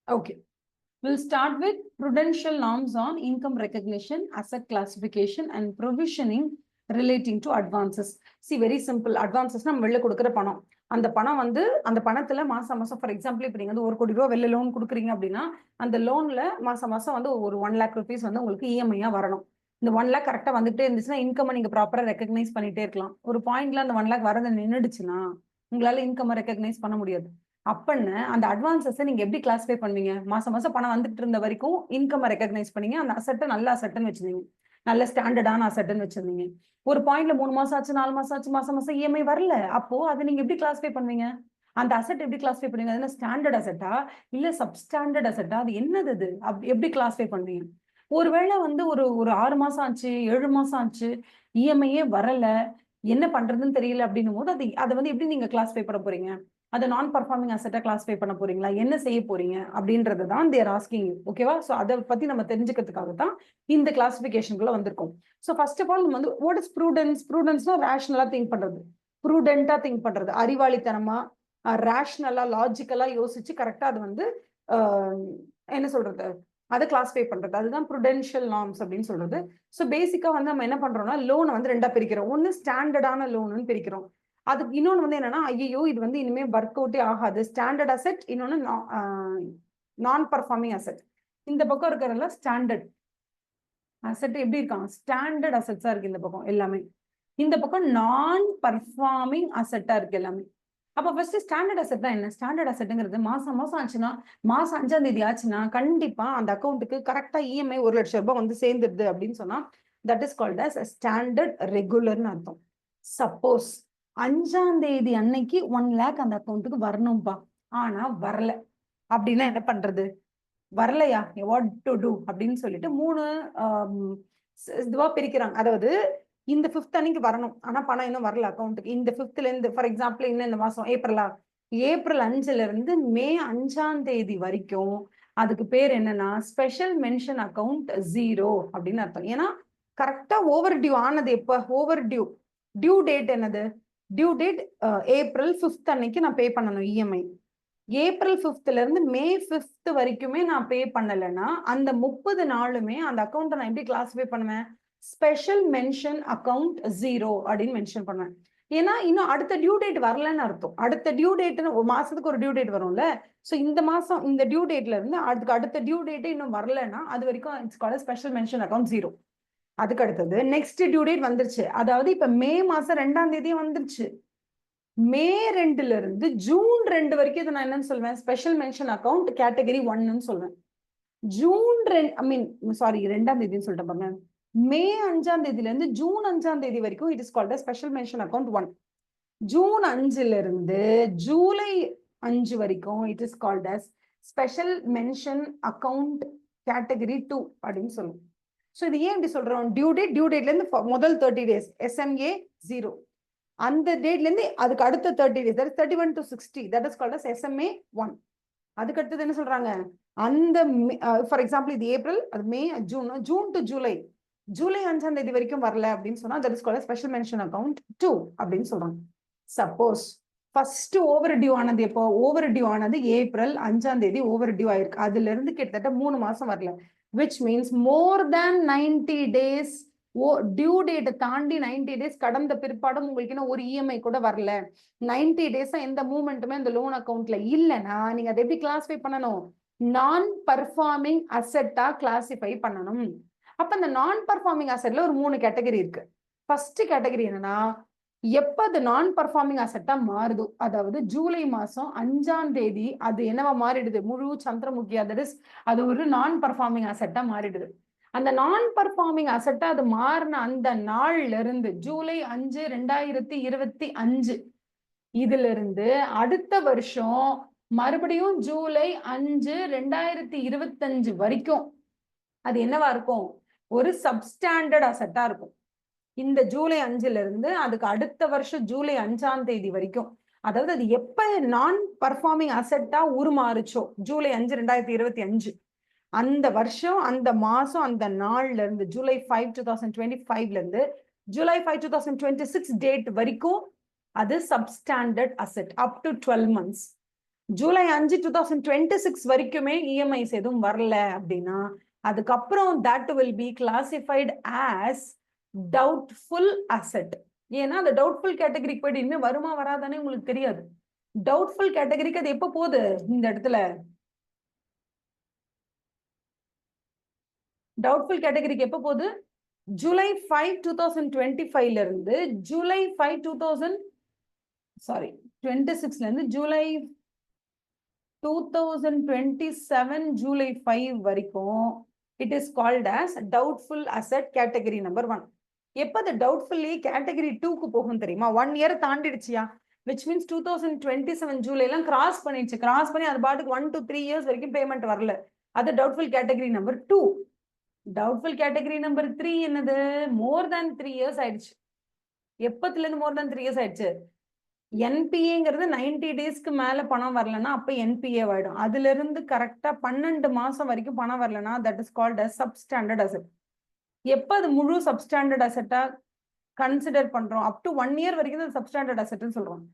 Okay. We'll start with prudential norms on income recognition, asset classification, and provisioning relating to advances. See, very simple. Advances நம்ம வெளில கொடுக்குற பணம். அந்த பணம் வந்து அந்த பணத்துல மாசம் மாசம் ஃபார் எக்ஸாம்பிள் இப்போ நீங்க வந்து 1 கோடி ரூபா வெளில லோன் கொடுக்குறீங்க அப்படின்னா அந்த லோன்ல மாசம் மாசம் வந்து ஒரு 1 lakh rupees வந்து உங்களுக்கு இஎம்ஐயா வரணும். இந்த 1 lakh கரெக்டா வந்துட்டே இருந்துச்சுன்னா இன்கம் நீங்க ப்ராப்பரா ரெக்கக்னைஸ் பண்ணிட்டே இருக்கலாம். ஒரு பாயிண்ட்ல அந்த 1 lakh வரது நின்றுடுச்சுன்னா உங்களால இன்கம் ரெக்கக்னைஸ் பண்ண முடியாது. அப்பன்னு அந்த அட்வான்சஸை நீங்க எப்படி கிளாஸிஃபை பண்ணுவீங்க? மாசம் மாசம் பணம் வந்துட்டு இருந்த வரைக்கும் இன்கம் ரெக்கக்னைஸ் பண்ணீங்க, அந்த அசெட்டை நல்ல அசெட்னு வச்சிருந்தீங்க, நல்ல ஸ்டாண்டர்டான அசெட்னு வச்சிருந்தீங்க. ஒரு பாயிண்ட்ல 3 மாசம் ஆச்சு, 4 மாசம் ஆச்சு, மாசம் மாசம் இஎம்ஐ வரல. அப்போ அதை நீங்க எப்படி கிளாஸிஃபை பண்ணுவீங்க? அந்த அசெட் எப்படி கிளாஸிஃபை பண்ணுவீங்க? அது ஸ்டாண்டர்ட் அசெட்டா இல்ல சப்ஸ்டாண்டர்ட் அசெட்டா? அது என்னது அது? எப்படி கிளாஸிஃபை பண்ணுவீங்க? ஒருவேளை வந்து ஒரு ஒரு 6 மாசம் ஆச்சு, 7 மாசம் ஆச்சு, இஎம்ஐயே வரல, என்ன பண்றதுன்னு தெரியல அப்படின்னும் போது அதை வந்து எப்படி நீங்க கிளாஸிஃபை பண்ண போறீங்க? அதை நான் பர்ஃபார்மிங் அசெட்டா கிளாஸிஃபை பண்ண போறீங்களா? என்ன செய்ய போறீங்க அப்படின்றது தான் தேர் ஆஸ்கிங் யூ. ஓகேவா? ஸோ அதை பத்தி நம்ம தெரிஞ்சுக்கிறதுக்காக தான் இந்த கிளாஸிஃபிகேஷனுக்குள்ள வந்திருக்கோம். ஸோ ஃபர்ஸ்ட் ஆஃப் ஆல் நம்ம வந்து வாட் இஸ் ப்ரூடென்ஸ்? ப்ரூடென்ஸ்னா ரேஷனலா திங்க் பண்றது, ப்ரூடென்ட்டா திங்க் பண்றது, அறிவாளித்தனமா ரேஷனலா லாஜிக்கலா யோசிச்சு கரெக்டா அது வந்து என்ன சொல்றது, அதை கிளாஸிஃபை பண்றது, அதுதான் ப்ரூடென்ஷியல் நார்ம்ஸ் அப்படின்னு சொல்றது. ஸோ பேசிக்கா வந்து நம்ம என்ன பண்றோம்னா லோனை வந்து 2ஆ பிரிக்கிறோம். ஒன்னு ஸ்டாண்டர்டான லோனுன்னு பிரிக்கிறோம். அதுக்கு இன்னொன்று வந்து என்னன்னா, ஐயோ இது வந்து இனிமே ஒர்க் அவுட்டே ஆகாது, ஸ்டாண்டர்ட் அசெட், இன்னொன்னு நான் பர்ஃபார்மிங் அசெட். இந்த பக்கம் இருக்கிறதுல ஸ்டாண்டர்ட் அசெட் எப்படி இருக்காங்க, ஸ்டாண்டர்ட் அசெட்ஸா இருக்கு இந்த பக்கம் எல்லாமே. இந்த பக்கம் நான் பர்ஃபார்மிங் அசெட்டா இருக்கு எல்லாமே. அப்ப ஃபர்ஸ்ட் ஸ்டாண்டர்ட் அசெட் தான் என்ன? ஸ்டாண்டர்ட் அசெட்ங்கிறது மாசம் மாசம் ஆச்சுன்னா, மாசம் 5ஆம் தேதி ஆச்சுன்னா கண்டிப்பா அந்த அக்கௌண்ட்டுக்கு கரெக்டா இஎம்ஐ 1 லட்சம் ரூபாய் வந்து சேர்ந்துருது அப்படின்னு சொன்னா that is called as standard ரெகுலர்னு அர்த்தம். சப்போஸ் 5ஆம் தேதி அன்னைக்கு 1 lakh அந்த அக்கௌண்ட்டுக்கு வரணும்பா, ஆனா வரல அப்படின்னா என்ன பண்றது? வரலையா, வாட் டு டூ அப்படின்னு சொல்லிட்டு 3 இதுவா பிரிக்கிறாங்க. அதாவது இந்த 5th அன்னைக்கு வரணும், ஆனா பணம் இன்னும் வரல அக்கௌண்ட்டுக்கு. இந்த 5thல இருந்து ஃபார் எக்ஸாம்பிள் இன்னும் இந்த மாசம் ஏப்ரல் 5ல இருந்து மே 5ஆம் தேதி வரைக்கும் அதுக்கு பேர் என்னன்னா ஸ்பெஷல் மென்ஷன் அக்கௌண்ட் 0 அப்படின்னு அர்த்தம். ஏன்னா கரெக்டா ஓவர் டியூ ஆனது எப்ப? ஓவர் டியூ டேட் என்னது? டியூ டேட் ஏப்ரல் 5th அன்னைக்கு நான் பே பண்ணணும் இஎம்ஐ. ஏப்ரல் 5th இருந்து மே 5th வரைக்குமே நான் பே பண்ணலைன்னா அந்த 30 நாளுமே அந்த அக்கௌண்ட்டை நான் எப்படி கிளாஸிஃபை பண்ணுவேன்? ஸ்பெஷல் மென்ஷன் அக்கௌண்ட் 0 அப்படின்னு மென்ஷன் பண்ணுவேன். ஏன்னா இன்னும் அடுத்த டியூ டேட் வரலன்னு அர்த்தம். அடுத்த டியூ டேட்னு ஒரு மாசத்துக்கு ஒரு டியூ டேட் வரும்ல. ஸோ இந்த மாசம் இந்த டியூ டேட்ல இருந்து அதுக்கு அடுத்த டியூ டேட்டே இன்னும் வரலன்னா அது வரைக்கும் it's called special mention account 0. அதுக்கு அடுத்தது நெக்ஸ்ட் டியூ டேட் வந்துருச்சு, அதாவது இப்ப மே மாசம் 2ஆம் தேதி வந்துருச்சு. மே 2ல இருந்து ஜூன் 2 வரைக்கும் இதை நான் என்னன்னு சொல்வேன்? ஸ்பெஷல் மென்ஷன் அக்கௌண்ட் கேட்டகரி 1ன்னு சொல்வேன். ஜூன் 2 ஐ மீன் சாரி 2ஆம் தேதின்னு சொல்லிட்டேன் பாருங்க. மே 5ஆம் தேதியில இருந்து ஜூன் 5ஆம் தேதி வரைக்கும் it is called special mention account 1. June 5ல இருந்து ஜூலை 5 வரைக்கும் it is called as special mention account category 2 அப்படின்னு சொல்லுவோம். ஸோ இது ஏன் இப்படி சொல்றோம்? டியூ டேட்ல இருந்து முதல் 30 days SMA 0, அந்த டேட்ல இருந்து அதுக்கு அடுத்த 30 days, that is 31 to 60, that is called as SMA 1. அதுக்கு அடுத்தது என்ன சொல்றாங்க? அந்த ஃபார் எக்ஸாம்பிள் இது ஏப்ரல், அது மே, ஜூன் டு ஜூலை, ஜூலை 5ஆம் தேதி வரைக்கும் வரல அப்படின்னு சொன்னா that is called as special mention account 2 அப்படின்னு சொல்றாங்க. சப்போஸ் ஃபர்ஸ்ட் ஓவர் டியூ ஆனது எப்போ? ஓவர் டியூ ஆனது ஏப்ரல் 5ஆம் தேதி ஓவர் டியூ ஆயிருக்கு. அதுல இருந்து கிட்டத்தட்ட 3 மாசம் வரல, which means more than 90 days due date தாண்டி 90 days கடந்த பிற்பாடும் உங்களுக்கு என்ன ஒரு இஎம்ஐ கூட வரல, 90 days எந்த மூவ்மெண்ட்டுமே அந்த லோன் அக்கௌண்ட்ல இல்லைன்னா நீங்க அதை எப்படி கிளாஸிஃபை பண்ணணும்? நான் பர்ஃபார்மிங் அசெட்டா கிளாஸிஃபை பண்ணணும். அப்ப இந்த நான் பர்ஃபார்மிங் அசெட்ல ஒரு 3 கேட்டகரி இருக்கு. ஃபர்ஸ்ட் கேட்டகரி என்னன்னா, எப்ப அது நான் பர்ஃபார்மிங் அசெட்டா மாறுதோ, அதாவது ஜூலை மாசம் 5ஆம் தேதி அது என்னவா மாறிடுது? முழு சந்திரமுகியா, தட் இஸ் அது ஒரு நான் பர்ஃபார்மிங் அசெட்டா மாறிடுது. அந்த நான் பர்ஃபார்மிங் அசெட்டா அது மாறின அந்த நாள்ல இருந்து ஜூலை 5, 2025 இதுல இருந்து அடுத்த வருஷம் மறுபடியும் ஜூலை 5, 2025 வரைக்கும் அது என்னவா இருக்கும்? ஒரு சப்ஸ்டாண்டர்ட் அசெட்டா இருக்கும். இந்த ஜூலை 5ல இருந்து அதுக்கு அடுத்த வருஷம் ஜூலை 5ஆம் தேதி வரைக்கும், அதாவது அது எப்ப நான் பர்ஃபார்மிங் அசெட்டா உருமாறுச்சோ ஜூலை 5, 2025 அந்த வருஷம், அந்த மாசம், அந்த நாள்ல இருந்து ஜூலை 5, 2025ல இருந்து ஜூலை 5, 2026 டேட் வரைக்கும் அது substandard asset up to 12 months. July 5 2026 வரைக்குமே இஎம்ஐஸ் எதுவும் வரல அப்படின்னா அதுக்கப்புறம் that will be classified as doubtful asset. ஏன்னா அந்த டவுட்ஃபுல் கேட்டகரிக்கு போயிட்டு இனிமே வருமா வராதானே உங்களுக்கு தெரியாது. டவுட்ஃபுல் கேட்டகரிக்கு அது எப்போ போகுது இந்த இடத்துல? டவுட்ஃபுல் கேட்டகரிக்கு எப்போ போகுது? ஜூலை 5 2025ல இருந்து ஜூலை 5 26ல இருந்து ஜூலை 2027 ஜூலை 5 வரைக்கும் it is called as doubtful asset category number 1. எப்ப அது டவுட்ஃபுல்லி கேட்டகரி 2க்கு போகும் தெரியுமா? 1 இயர் தாண்டிடுச்சியா, which means 2027 ஜூலைலாம் கிராஸ் பண்ணிடுச்சு. கிராஸ் பண்ணி அது பாட்டுக்கு 1 to 3 இயர்ஸ் வரைக்கும் பேமெண்ட் வரல. அது doubtful category number 2. Doubtful category number 3 என்னது? மோர் தேன் 3 இயர்ஸ் ஆயிடுச்சு. எப்பத்துல இருந்து மோர் தேன் 3 இயர்ஸ் ஆயிடுச்சு? என்பிஏங்கிறது 90 டேஸ்க்கு மேல பணம் வரலன்னா அப்ப என்பிஏ ஆயிடும். அதுல இருந்து கரெக்டா 12 மாசம் வரைக்கும் பணம் வரலன்னா that is called as substandard asset. எப்ப அது முழு சப்ஸ்டாண்டர்ட் அசெட்டா கன்சிடர் பண்றோம்? அப் டு 1 இயர் வரைக்கும் தான் சப்ஸ்டாண்டர்ட் அசெட்னு சொல்றோம்.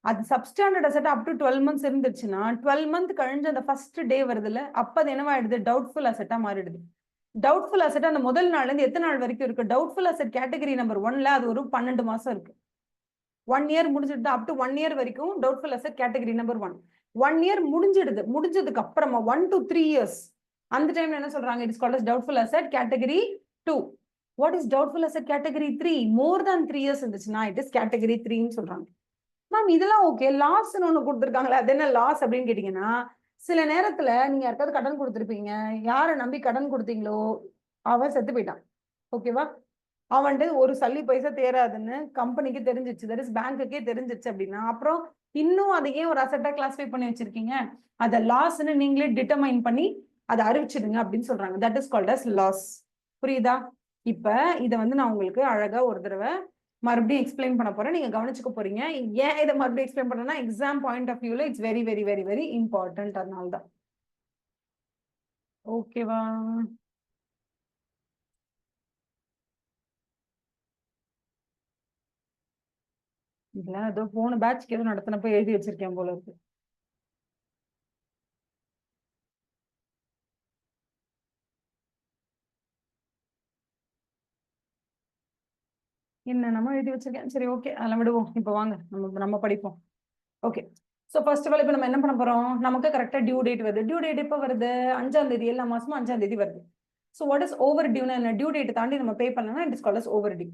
அது substandard asset up to 12 months இருந்துச்சுன்னா 12 மந்த் கழிஞ்சு அந்த ஃபர்ஸ்ட் டே வருதுல்ல, அப்ப அது என்னவாயிடுது? டவுட்ஃபுல் அசெட்டா மாறிடுது. டவுட்ஃபுல் அசெட் அந்த முதல் நாள்ல இருந்து எத்தனை நாள் வரைக்கும் இருக்கு? டவுட்ஃபுல் அசெட் கேட்டகரி நம்பர் 1ல அது ஒரு 12 மாசம் இருக்கு. 1 இயர் முடிஞ்சிடுது. அப் டு 1 இயர் வரைக்கும் doubtful asset category number 1. 1 year முடிஞ்சிடுது. முடிஞ்சதுக்கு அப்புறமா 1 to 3 இயர்ஸ் அந்த டைம்ல என்ன சொல்றாங்க? It is called as doubtful asset category 2. What is doubtful asset category 3? More than 3 years இருந்துச்சுன்னா இட் இஸ் கேட்டகரி 3ன்னு சொல்றாங்க. மேம் இதெல்லாம் ஓகே, லாஸ்ன்னு ஒண்ணு கொடுத்துருக்காங்களே, அது என்ன லாஸ் அப்படின்னு கேட்டீங்கன்னா, சில நேரத்துல நீங்க யாருக்காவது கடன் கொடுத்துருப்பீங்க, யாரை நம்பி கடன் கொடுத்தீங்களோ அவன் செத்து போயிட்டான். ஓகேவா? அவன்ட்டு ஒரு சல்லி பைசா தேராதுன்னு கம்பெனிக்கு தெரிஞ்சிச்சு, தட் இஸ் பேங்க்குக்கே தெரிஞ்சிச்சு அப்படின்னா அப்புறம் இன்னும் அதை ஏன் ஒரு அசெட்டா கிளாஸிஃபை பண்ணி வச்சிருக்கீங்க? அதை லாஸ்ன்னு நீங்களே டிட்டர்மைன் பண்ணி அதை அறிவிச்சிடுங்க அப்படின்னு சொல்றாங்க. That is called as loss. புரியுதா? இப்ப இதை வந்து நான் உங்களுக்கு அழகா ஒரு தடவை மறுபடியும் எக்ஸ்பிளைன் பண்ண போறேன். நீங்க கவனிச்சுக்க போறீங்க. ஏன் இதை மறுபடியும் எக்ஸ்பிளைன் பண்றேன்னா எக்ஸாம் பாயிண்ட் ஆஃப் வியூல it's very very very very important. அதனால தான். ஓகேவா? இல்ல ஏதோ போன பேட்ச்க்கு ஏதோ நடத்தினப்ப எழுதி வச்சிருக்கேன் போல இருக்கு. என்னென்னமோ எழுதி வச்சிருக்கேன். சரி ஓகே, அதெல்லாம் விடுவோம். இப்போ வாங்க நம்ம படிப்போம். Okay, so first of all இப்போ நம்ம என்ன பண்ண போறோம்? நமக்கு கரெக்டாக டியூ டேட் வருது. டியூ டேட் எப்போ வருது? 5ஆம் தேதி. எல்லா மாசமும் 5ஆம் தேதி வருது. ஸோ வாட் இஸ் ஓவர் டியூன்னு என்ன? டியூ டேட் தாண்டி நம்ம பே பண்ணலாம், it is called as overdue.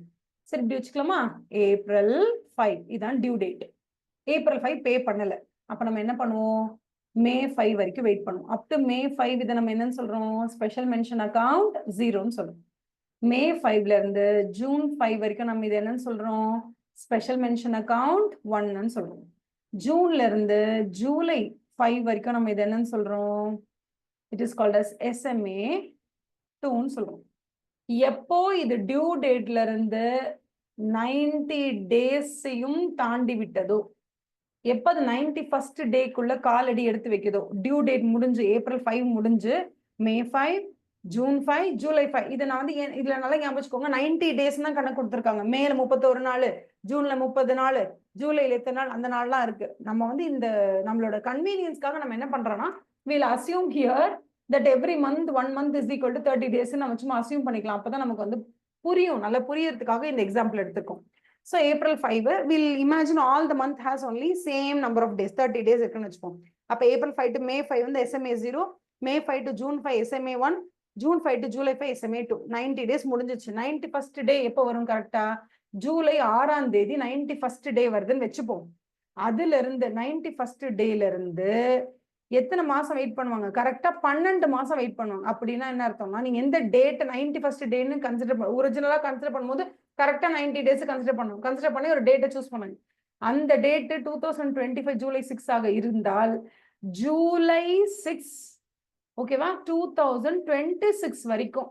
சரி இப்படி வச்சுக்கலாமா? April 5 இதான் டியூ டேட். April 5 பே பண்ணல, அப்ப நம்ம என்ன பண்ணுவோம்? May 5 வரைக்கும் வெயிட் பண்ணுவோம். அப் டு May 5 இதை நம்ம என்னன்னு சொல்றோம்? ஸ்பெஷல் மென்ஷன் அக்கவுண்ட் 0ன்னு சொல்றோம். May 5ல இருந்து June 5 வரைக்கும் நம்ம இது என்னன்னு சொல்றோம்? ஸ்பெஷல் மென்ஷன் அக்கவுண்ட் 1ன்னு சொல்றோம். ஜூன்ல இருந்து ஜூலை 5 வரைக்கும் நம்ம இது என்னன்னு சொல்றோம்? It is called as SMA 2ன்னு சொல்றோம். எப்போ இது டியூ டேட்ல இருந்து 90 டேஸையும் தாண்டி விட்டதோ, எப்ப அது 91st டேக்குள்ள காலடி எடுத்து வைக்குதோ, டியூ டேட் முடிஞ்சு April 5 முடிஞ்சு May 5 June 5 July 5, இதை நான் வந்து இதுல நல்லா ஞாபகம் வச்சுக்கோங்க. 90 டேஸ் தான் கணக்கு கொடுத்துருக்காங்க. மேல 31 நாள், ஜூன்ல 30 நாள், ஜூலைல எத்தனை நாள், அந்த நாள்லாம் இருக்கு. நம்ம வந்து இந்த நம்மளோட கன்வீனியன்ஸ்க்காக நம்ம என்ன பண்றோம்னா we'll assume here that every month 1 month is equal to 30 days நம்ம சும்மா அசியூம் பண்ணிக்கலாம். அப்பதான் நமக்கு வந்து புரியும், நல்லா புரியறதுக்காக இந்த example எடுத்துக்கோம். So April 5 we'll imagine all the month has only same number of days, 30 days இருக்குன்னு வச்சுப்போம். அப்ப April 5 to May 5 வந்து SMA 0, May 5 to June 5 SMA 1, June 5 to July 5 SMA 2. 90 days முடிஞ்சிச்சு. 91st டே எப்போ வரும்? கரெக்டா ஜூலை 6ஆம் தேதி 91st டே வருதுன்னு வச்சுப்போம். அதுல இருந்து 91st டேல இருந்து எத்தனை மாசம் வெயிட் பண்ணுவாங்க? கரெக்டா 12 மாசம் வெயிட் பண்ணுவாங்க. அப்படின்னா என்ன அர்த்தம்னா, நீங்க எந்த டேட் 91st டேன்னு கன்சிடர் ஒரிஜினலா கன்சிடர் பண்ணும்போது கரெக்டா 90 டேஸ் கன்சிடர் பண்ணும். கன்சிடர் பண்ணி ஒரு டேட்டை சூஸ் பண்ணுங்க. அந்த டேட் 2025 ஜூலை 6 ஆக இருந்தால் ஜூலை 6 ஓகேவா 2026 வரைக்கும்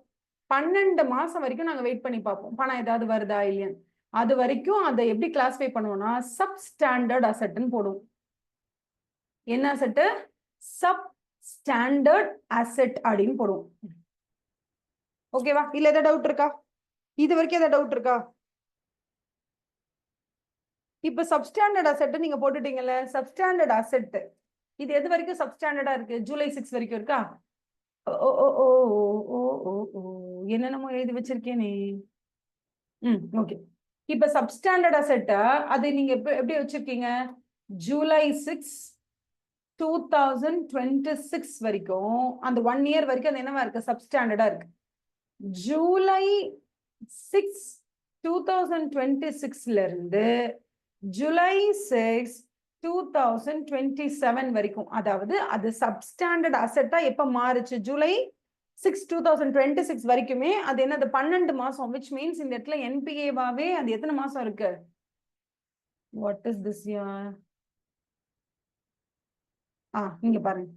12 மாசம் வரைக்கும் நாங்க வெயிட் பண்ணி பார்ப்போம், பணம் ஏதாவது வருதா இல்லையான்னு. அது வரைக்கும் அதை எப்படி கிளாஸிஃபை பண்ணுவோம்னா சப்ஸ்டாண்டர்ட் அசெட்னு போடுவோம். என்ன அசெட்? சப்ஸ்டாண்டர்ட் அசெட் அப்படின்னு போடுவோம். ஓகேவா? இல்ல ஏதாவது டவுட் இருக்கா? இது வரைக்கும் ஏதாவது டவுட் இருக்கா? இப்ப சப்ஸ்டாண்டர்ட் அசெட் நீங்க போட்டுட்டீங்கல்ல, சப்ஸ்டாண்டர்ட் அசெட் இது எது வரைக்கும் சப்ஸ்டாண்டர்டா இருக்கு? ஜூலை 6 வரைக்கும் இருக்கா? ஓ ஓ ஓ ஓ ஓ ஓ என்னென்னமோ எழுதி வச்சிருக்கேனே. ஓகே. இப்ப சப்ஸ்டாண்டர்ட் அசெட்டா அது நீங்க எப்படி வச்சிருக்கீங்க? ஜூலை 6 2026 வரைக்கும் அந்த 1 இயர் வரைக்கும் அது என்னவா இருக்கு? சப்ஸ்டாண்டர்டா இருக்கு. ஜூலை 6 2026ல இருந்து ஜூலை 6 2027 வரைக்கும், அதாவது அது சப்ஸ்டாண்டர்ட் அசெட்டா எப்ப மாறுச்சு? ஜூலை 6 2026 வரைக்குமே அது என்னது? 12 மாசம். which means இந்த இடத்துல என்பிஏவாவே அது எத்தனை மாசம் இருக்கு? What is this year? இங்க பாருங்க,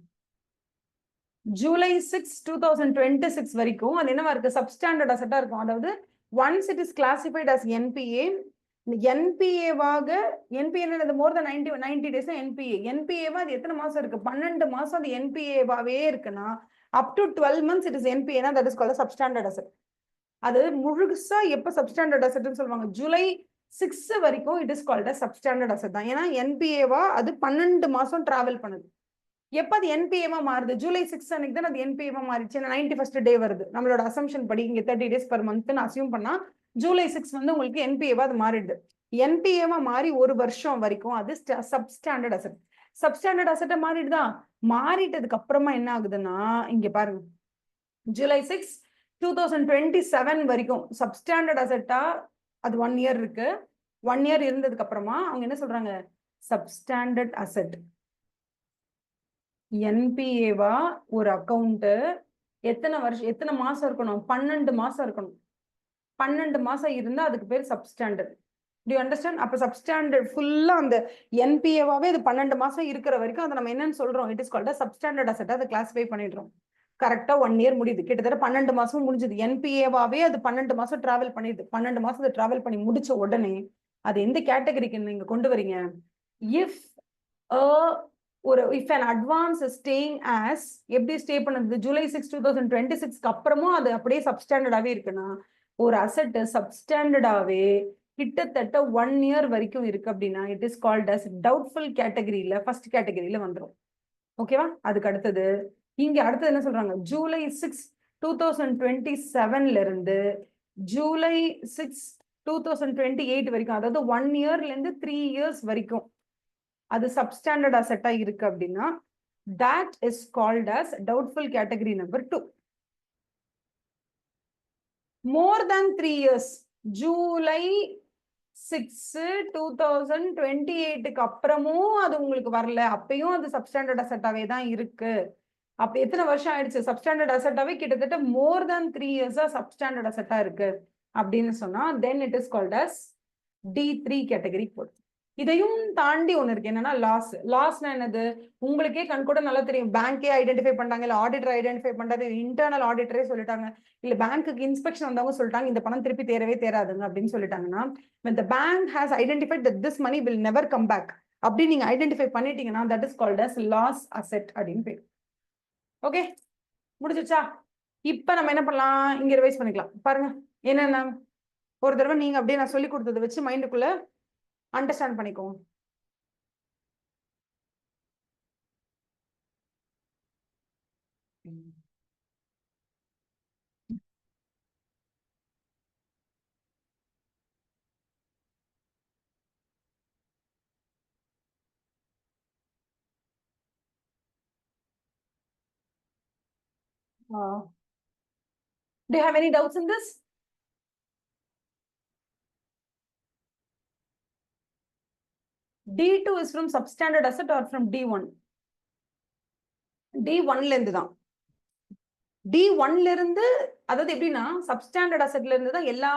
ஜூலை 6 2026 வரைக்கும் அது என்னவா இருக்கு? சப்ஸ்டாண்டர்ட் அசெட்டா இருக்கும். அதாவது once it is classified as NPA, என்பிஏவாக, என்பிஏ மோர் தென் 90 டேஸ் என்பிஏவா அது எத்தனை மாசம் இருக்கு? 12 மாசம் அது என்பிஏவாவே இருக்குன்னா up to 12 months it is என்பிஏனா that is called substandard asset. அது முழுசா எப்ப சப்ஸ்டாண்டர்ட் அசெட்னு சொல்லுவாங்க? ஜூலை 6 வரைக்கும் it is called substandard asset தான். ஏன்னா என்பிஏவா அது 12 மாசம் டிராவல் பண்ணுது. எப்ப அது என்பிஏவா மாறுது? ஜூலை 6 அன்னைக்கு தான் அது என்பிஏவா மாறிச்சு. 91st டே வருது. நம்மளோட அசம்ஷன் படி இங்க 30 days per month அசியூம் பண்ணா ஜூலை 6 வந்து உங்களுக்கு என்பிஏவா அது மாறிடுது. என்பிஏவா மாறி ஒரு வருஷம் வரைக்கும் அது சப்ஸ்டாண்டர்ட் அசெட். சப்ஸ்டாண்டர்ட் அசெட்டா மாறிடுதா? மாறிட்டதுக்கு அப்புறமா என்ன ஆகுதுன்னா, இங்க பாருங்க, ஜூலை 6 2027 வரைக்கும் சப்ஸ்டாண்டர்ட் அசெட்டா அது 1 இயர் இருக்கு. 1 இயர் இருந்ததுக்கு அப்புறமா அவங்க என்ன சொல்றாங்க? Substandard asset. என்பிஏவா ஒரு அக்கௌண்ட் எத்தனை மாசம் இருக்கணும்? 12 மாசம் இருக்கணும். 12 மாசம் இருந்தா அதுக்கு பேர் சப்ஸ்டாண்டர்ட். To you understand? அப்ப சப்ஸ்டாண்டர்ட் ஃபுல்லா அந்த என்பிஏவாவே அது 12 மாசம் இருக்கிற வரைக்கும் அதை நம்ம என்னன்னு சொல்றோம்? It is called substandard asset. அதை கிளாஸிஃபை பண்ணிடுறோம். கரெக்டா 1 இயர் முடியுது, கிட்டத்தட்ட 12 மாசம் முடிஞ்சது. என்பிஏவாவே அது 12 மாசம் டிராவல் பண்ணிடுது. 12 மாசம் டிராவல் பண்ணி முடிச்ச உடனே அது எந்த கேட்டகரிக்கு நீங்க கொண்டு வரீங்க? இஃப் ஒரு if an advance staying as, எப்படி ஸ்டே பண்ணுது? ஜூலை 6 2026 அப்புறமும் அது அப்படியே சப்ஸ்டாண்டர்டாவே இருக்குன்னா, ஒரு அசெட் சப்ஸ்டாண்டர்டாவே கிட்டத்தட்ட 1 இயர் வரைக்கும் இருக்கு அப்படின்னா it is called as doubtful கேட்டகரியில ஃபர்ஸ்ட் கேட்டகரியில வந்துடும். ஓகேவா? அதுக்கு அடுத்தது இங்க அடுத்தது என்ன சொல்றாங்க? ஜூலை 6 2027ல இருந்து ஜூலை 6 2028 வரைக்கும், அதாவது 1 இயர்ல இருந்து 3 இயர்ஸ் வரைக்கும் அது சப்ஸ்டாண்டர்ட் அசெட்டா இருக்கு அப்படின்னா that is called as doubtful category number 2. more than 3 years, July 6 2028க்கு அப்புறமும் அது உங்களுக்கு வரல, அப்பயும் அது சப்ஸ்டாண்டர்ட் அசெட்டாவே தான் இருக்கு. அப்ப எத்தனை வருஷம் ஆயிடுச்சு? சப்ஸ்டாண்டர்ட் அசெட்டாவே கிட்டத்தட்ட more than 3 years சப்ஸ்டாண்டர்ட் அசெட்டா இருக்கு அப்படின்னு சொன்னா then it is called as D3 category போடு. இதையும் தாண்டி ஒண்ணு இருக்கு. என்னன்னா லாஸ்னா என்னது? உங்களுக்கே கண் கூட நல்லா தெரியும். பேங்கே ஐடென்டிஃபை பண்ணாங்க, இல்ல ஆடிட்டர் ஐடென்டிஃபை பண்றாரு, இன்டர்னல் ஆடிட்டரே சொல்லிட்டாங்க, இல்ல பேங்க்குக்கு இன்ஸ்பெக்ஷன் வந்தவங்க சொல்லிட்டாங்க இந்த பணம் திருப்பி தேரவே தேராதுங்க அப்படின்னு சொல்லிட்டாங்கன்னா, when the bank has identified that this money will never come back அப்படி நீங்க ஐடென்டிஃபை பண்ணிட்டீங்கன்னா that is called as loss asset அப்படின்னு பேர். ஓகே, முடிஞ்சிச்சா? இப்ப நம்ம என்ன பண்ணலாம்? இங்க ரிவைஸ் பண்ணிக்கலாம். பாருங்க என்னென்ன ஒரு தடவை நீங்க அப்படியே நான் சொல்லி கொடுத்ததை வச்சு மைண்டுக்குள்ள அண்டர்ஸ்டாண்ட் பண்ணிக்கோங்க. Do you have any doubts in this? D2 is from substandard asset or from D1? D1ல இருந்து தான். D1ல இருந்து, அதாவது எப்படின்னா சப்ஸ்டாண்டர்ட் அசெட்ல இருந்து தான் எல்லா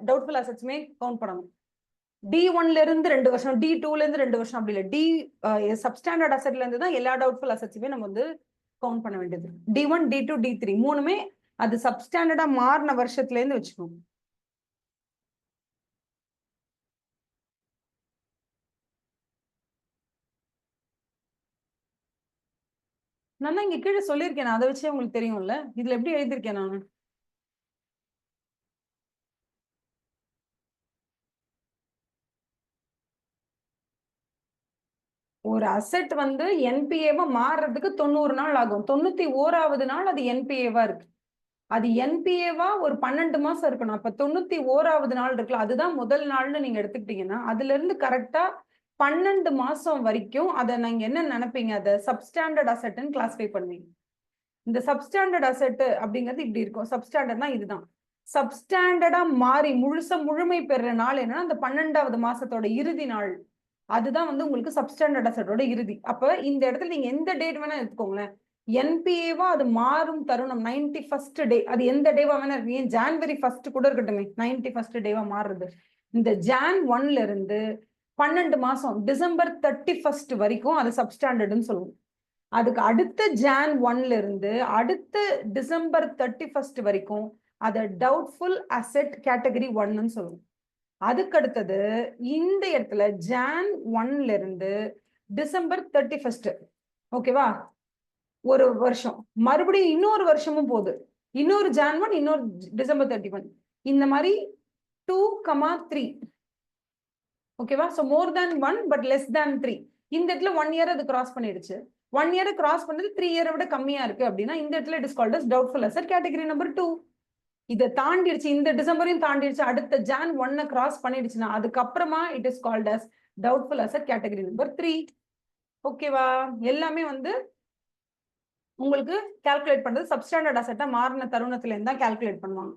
டவுட்ஃபுல் அசெட்ஸுமே கவுண்ட் பண்ணணும். D1ல இருந்து 2 வருஷம், D2ல இருந்து 2 வருஷம் அப்படி இல்லை. சப்ஸ்டாண்டர்ட் அசெட்ல இருந்து தான் எல்லா டவுட்ஃபுல் அசெட்ஸுமே நம்ம வந்து கவுண்ட் பண்ண வேண்டியது. D1, D2, D3 மூணுமே அது சப்ஸ்டாண்டர்டா மாறின வருஷத்துல இருந்து வச்சுக்கோங்க. நான் தான் இங்க கீழே சொல்லியிருக்கேன், அதை வச்சே உங்களுக்கு தெரியும்ல. இதுல எப்படி எழுதியிருக்கேன் நான்? ஒரு அசெட் வந்து என்பிஏவா மாறுறதுக்கு 90 நாள் ஆகும். 91வது நாள் அது என்பிஏவா இருக்கு. அது என்பிஏவா ஒரு 12 மாசம் இருக்கணும். அப்ப 91வது நாள் இருக்குல்ல, அதுதான் முதல் நாள்னு நீங்க எடுத்துக்கிட்டீங்கன்னா அதுல இருந்து கரெக்டா 12 மாசம் வரைக்கும் அதை நீங்க என்ன நினைப்பீங்க, அதை சப்ஸ்டாண்டர்ட் அசெட்னு கிளாஸிஃபை பண்ணுவீங்க. இந்த சப்ஸ்டாண்டர்ட் அசெட் அப்படிங்கிறது இப்படி இருக்கும். சப்ஸ்டாண்டர்ட்னா இதுதான். சப்ஸ்டாண்டர்டா மாறி முழுமை பெறுற நாள் என்னன்னா அந்த 12வது மாசத்தோட இறுதி நாள். அதுதான் வந்து உங்களுக்கு சப்ஸ்டாண்டர்ட் அசெட்டோட இறுதி. அப்ப இந்த இடத்துல நீங்க எந்த டேட் வேணா எடுத்துக்கோங்களேன். என்பிஏவா அது மாறும் தருணம் 91st டே. அது எந்த டேவா வேணா இருக்கு. ஜான்வரி 1 கூட இருக்கட்டுமே, 91st டேவா மாறுறது. இந்த ஜான் 1ல இருந்து 12 மாசம் டிசம்பர் 31 வரைக்கும் அது சப்ஸ்டாண்டர்ட்னு சொல்லுவோம். அதுக்கு அடுத்த ஜான் 1ல இருந்து அடுத்த டிசம்பர் 31 வரைக்கும் அதை டவுட்ஃபுல் அசெட் கேட்டகரி 1ன்னு சொல்லுவோம். அதுக்கு அடுத்தது இந்த இடத்துல ஜான் 1ல இருந்து டிசம்பர் 31 ஓகேவா, ஒரு வருஷம். மறுபடியும் இன்னொரு வருஷமும் போகுது. இன்னொரு ஜான் 1, இன்னொரு டிசம்பர் 31. இந்த மாதிரி 2,3 ஓகேவா. So more than 1 but less than 3. இந்த இடத்துல 1 இயர் அது கிராஸ் பண்ணிடுச்சு. 1 இயர் கிராஸ் பண்ணது 3 இயரை விட கம்மியா இருக்கு அப்படின்னா இந்த இடத்துல it is called as doubtful asset category number 2. இதை தாண்டிடுச்சு, இந்த டிசம்பரையும் தாண்டிடுச்சு, அடுத்த ஜான் 1 கிராஸ் பண்ணிடுச்சுன்னா அதுக்கப்புறமா it is called as doubtful asset category number 3. ஓகேவா. எல்லாமே வந்து உங்களுக்கு கால்குலேட் பண்றது சப்ஸ்டாண்டர்ட் அசெட்டா மாறின தருணத்துல இருந்தா கால்குலேட் பண்ணுவாங்க.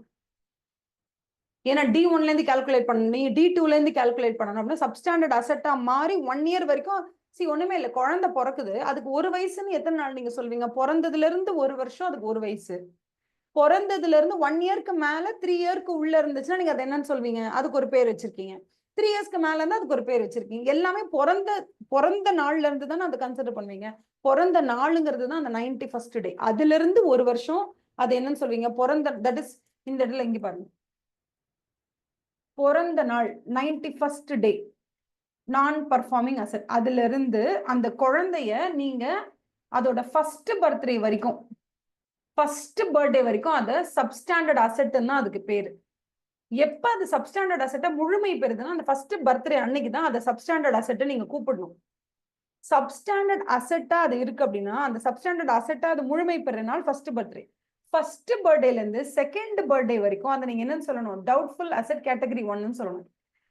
ஏன்னா D1ல இருந்து கால்குலேட் பண்ணணும், D2ல இருந்து கால்குலேட் பண்ணணும் அப்படின்னா சப்ஸ்டாண்டர்ட் அசெட்டா மாறி 1 இயர் வரைக்கும். ஒண்ணுமே இல்லை, குழந்தை பிறக்குது, அதுக்கு 1 வயசுன்னு எத்தனை நாள் நீங்க சொல்வீங்க? பிறந்ததுல இருந்து 1 வருஷம் அதுக்கு 1 வயசு. பிறந்ததுல இருந்து 1 இயர்க்கு மேல 3 இயர்க்கு உள்ள இருந்துச்சுன்னா நீங்க அதை என்னன்னு சொல்வீங்க? அதுக்கு ஒரு பேர் வச்சிருக்கீங்க. 3 இயர்ஸ்க்கு மேல இருந்தா அதுக்கு ஒரு பேர் வச்சிருக்கீங்க. எல்லாமே பிறந்த நாள்ல இருந்து தானே அதை கன்சிடர் பண்ணுவீங்க. பிறந்த நாளுங்கிறது தான் அந்த 91st டே. அதுல இருந்து 1 வருஷம் அது என்னன்னு சொல்வீங்க? பிறந்த, தட் இஸ் இந்த இடத்துல இங்க பாருங்க, பிறந்த நாள் 91st டே நான் பர்ஃபார்மிங் அசெட். அதுல இருந்து அந்த குழந்தைய நீங்க அதோட ஃபர்ஸ்ட் பர்த்டே வரைக்கும், ஃபர்ஸ்ட் பர்த்டே வரைக்கும் அதை சப்ஸ்டாண்டர்ட் அசெட்னு தான் அதுக்கு பேரு. எப்ப அது சப்ஸ்டாண்டர்ட் அசெட்டா முழுமை பெறுதுன்னா அந்த ஃபர்ஸ்ட் பர்த்டே அன்னைக்கு தான் அதை சப்ஸ்டாண்டர்ட் அசெட்டை நீங்க கூப்பிடணும். சப்ஸ்டாண்டர்ட் அசெட்டா அது இருக்கு அப்படின்னா அந்த சப்ஸ்டாண்டர்ட் அசெட்டா அது முழுமை பெற நாள் ஃபர்ஸ்ட் பர்த்டே. ஃபர்ஸ்ட் பர்த்டேல இருந்து செகண்ட் பர்த்டே வரைக்கும் அதை நீங்க என்னன்னு சொல்லணும்? டவுட்ஃபுல் அசெட் கேட்டகரி 1ன்னு சொல்லணும்.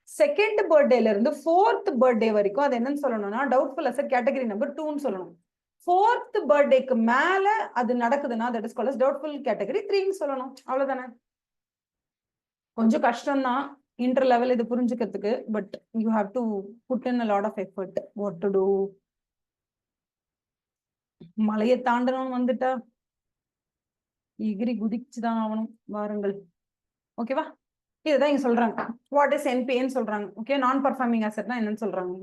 செகண்ட் பர்த்டேல இருந்து 4th பர்த்டே வரைக்கும் அது என்னன்னு சொல்லணும்னா டவுட்ஃபுல் அசெட் கேட்டகரி நம்பர் 2ன்னு சொல்லணும். 4th பர்த்டேக்கு மேல அது நடக்குதுன்னா that is called as doubtful category 3ன்னு சொல்லணும். அவ்வளவுதானே. கொஞ்சம் கஷ்டம் தான் இன்டர் லெவல் இது புரிஞ்சுக்கிறதுக்கு. But you have to put in a lot of effort what to do. மலையை தாண்டணும்னு வந்துட்டா எகிரி குதிச்சுதான் ஆகணும். வாருங்கள். ஓகேவா. இதுதான் இங்க சொல்றாங்க. வாட் இஸ் என்பிஏன்னு சொல்றாங்க. ஓகே, நான் பர்ஃபார்மிங் அசெட்னா என்னன்னு சொல்றாங்க.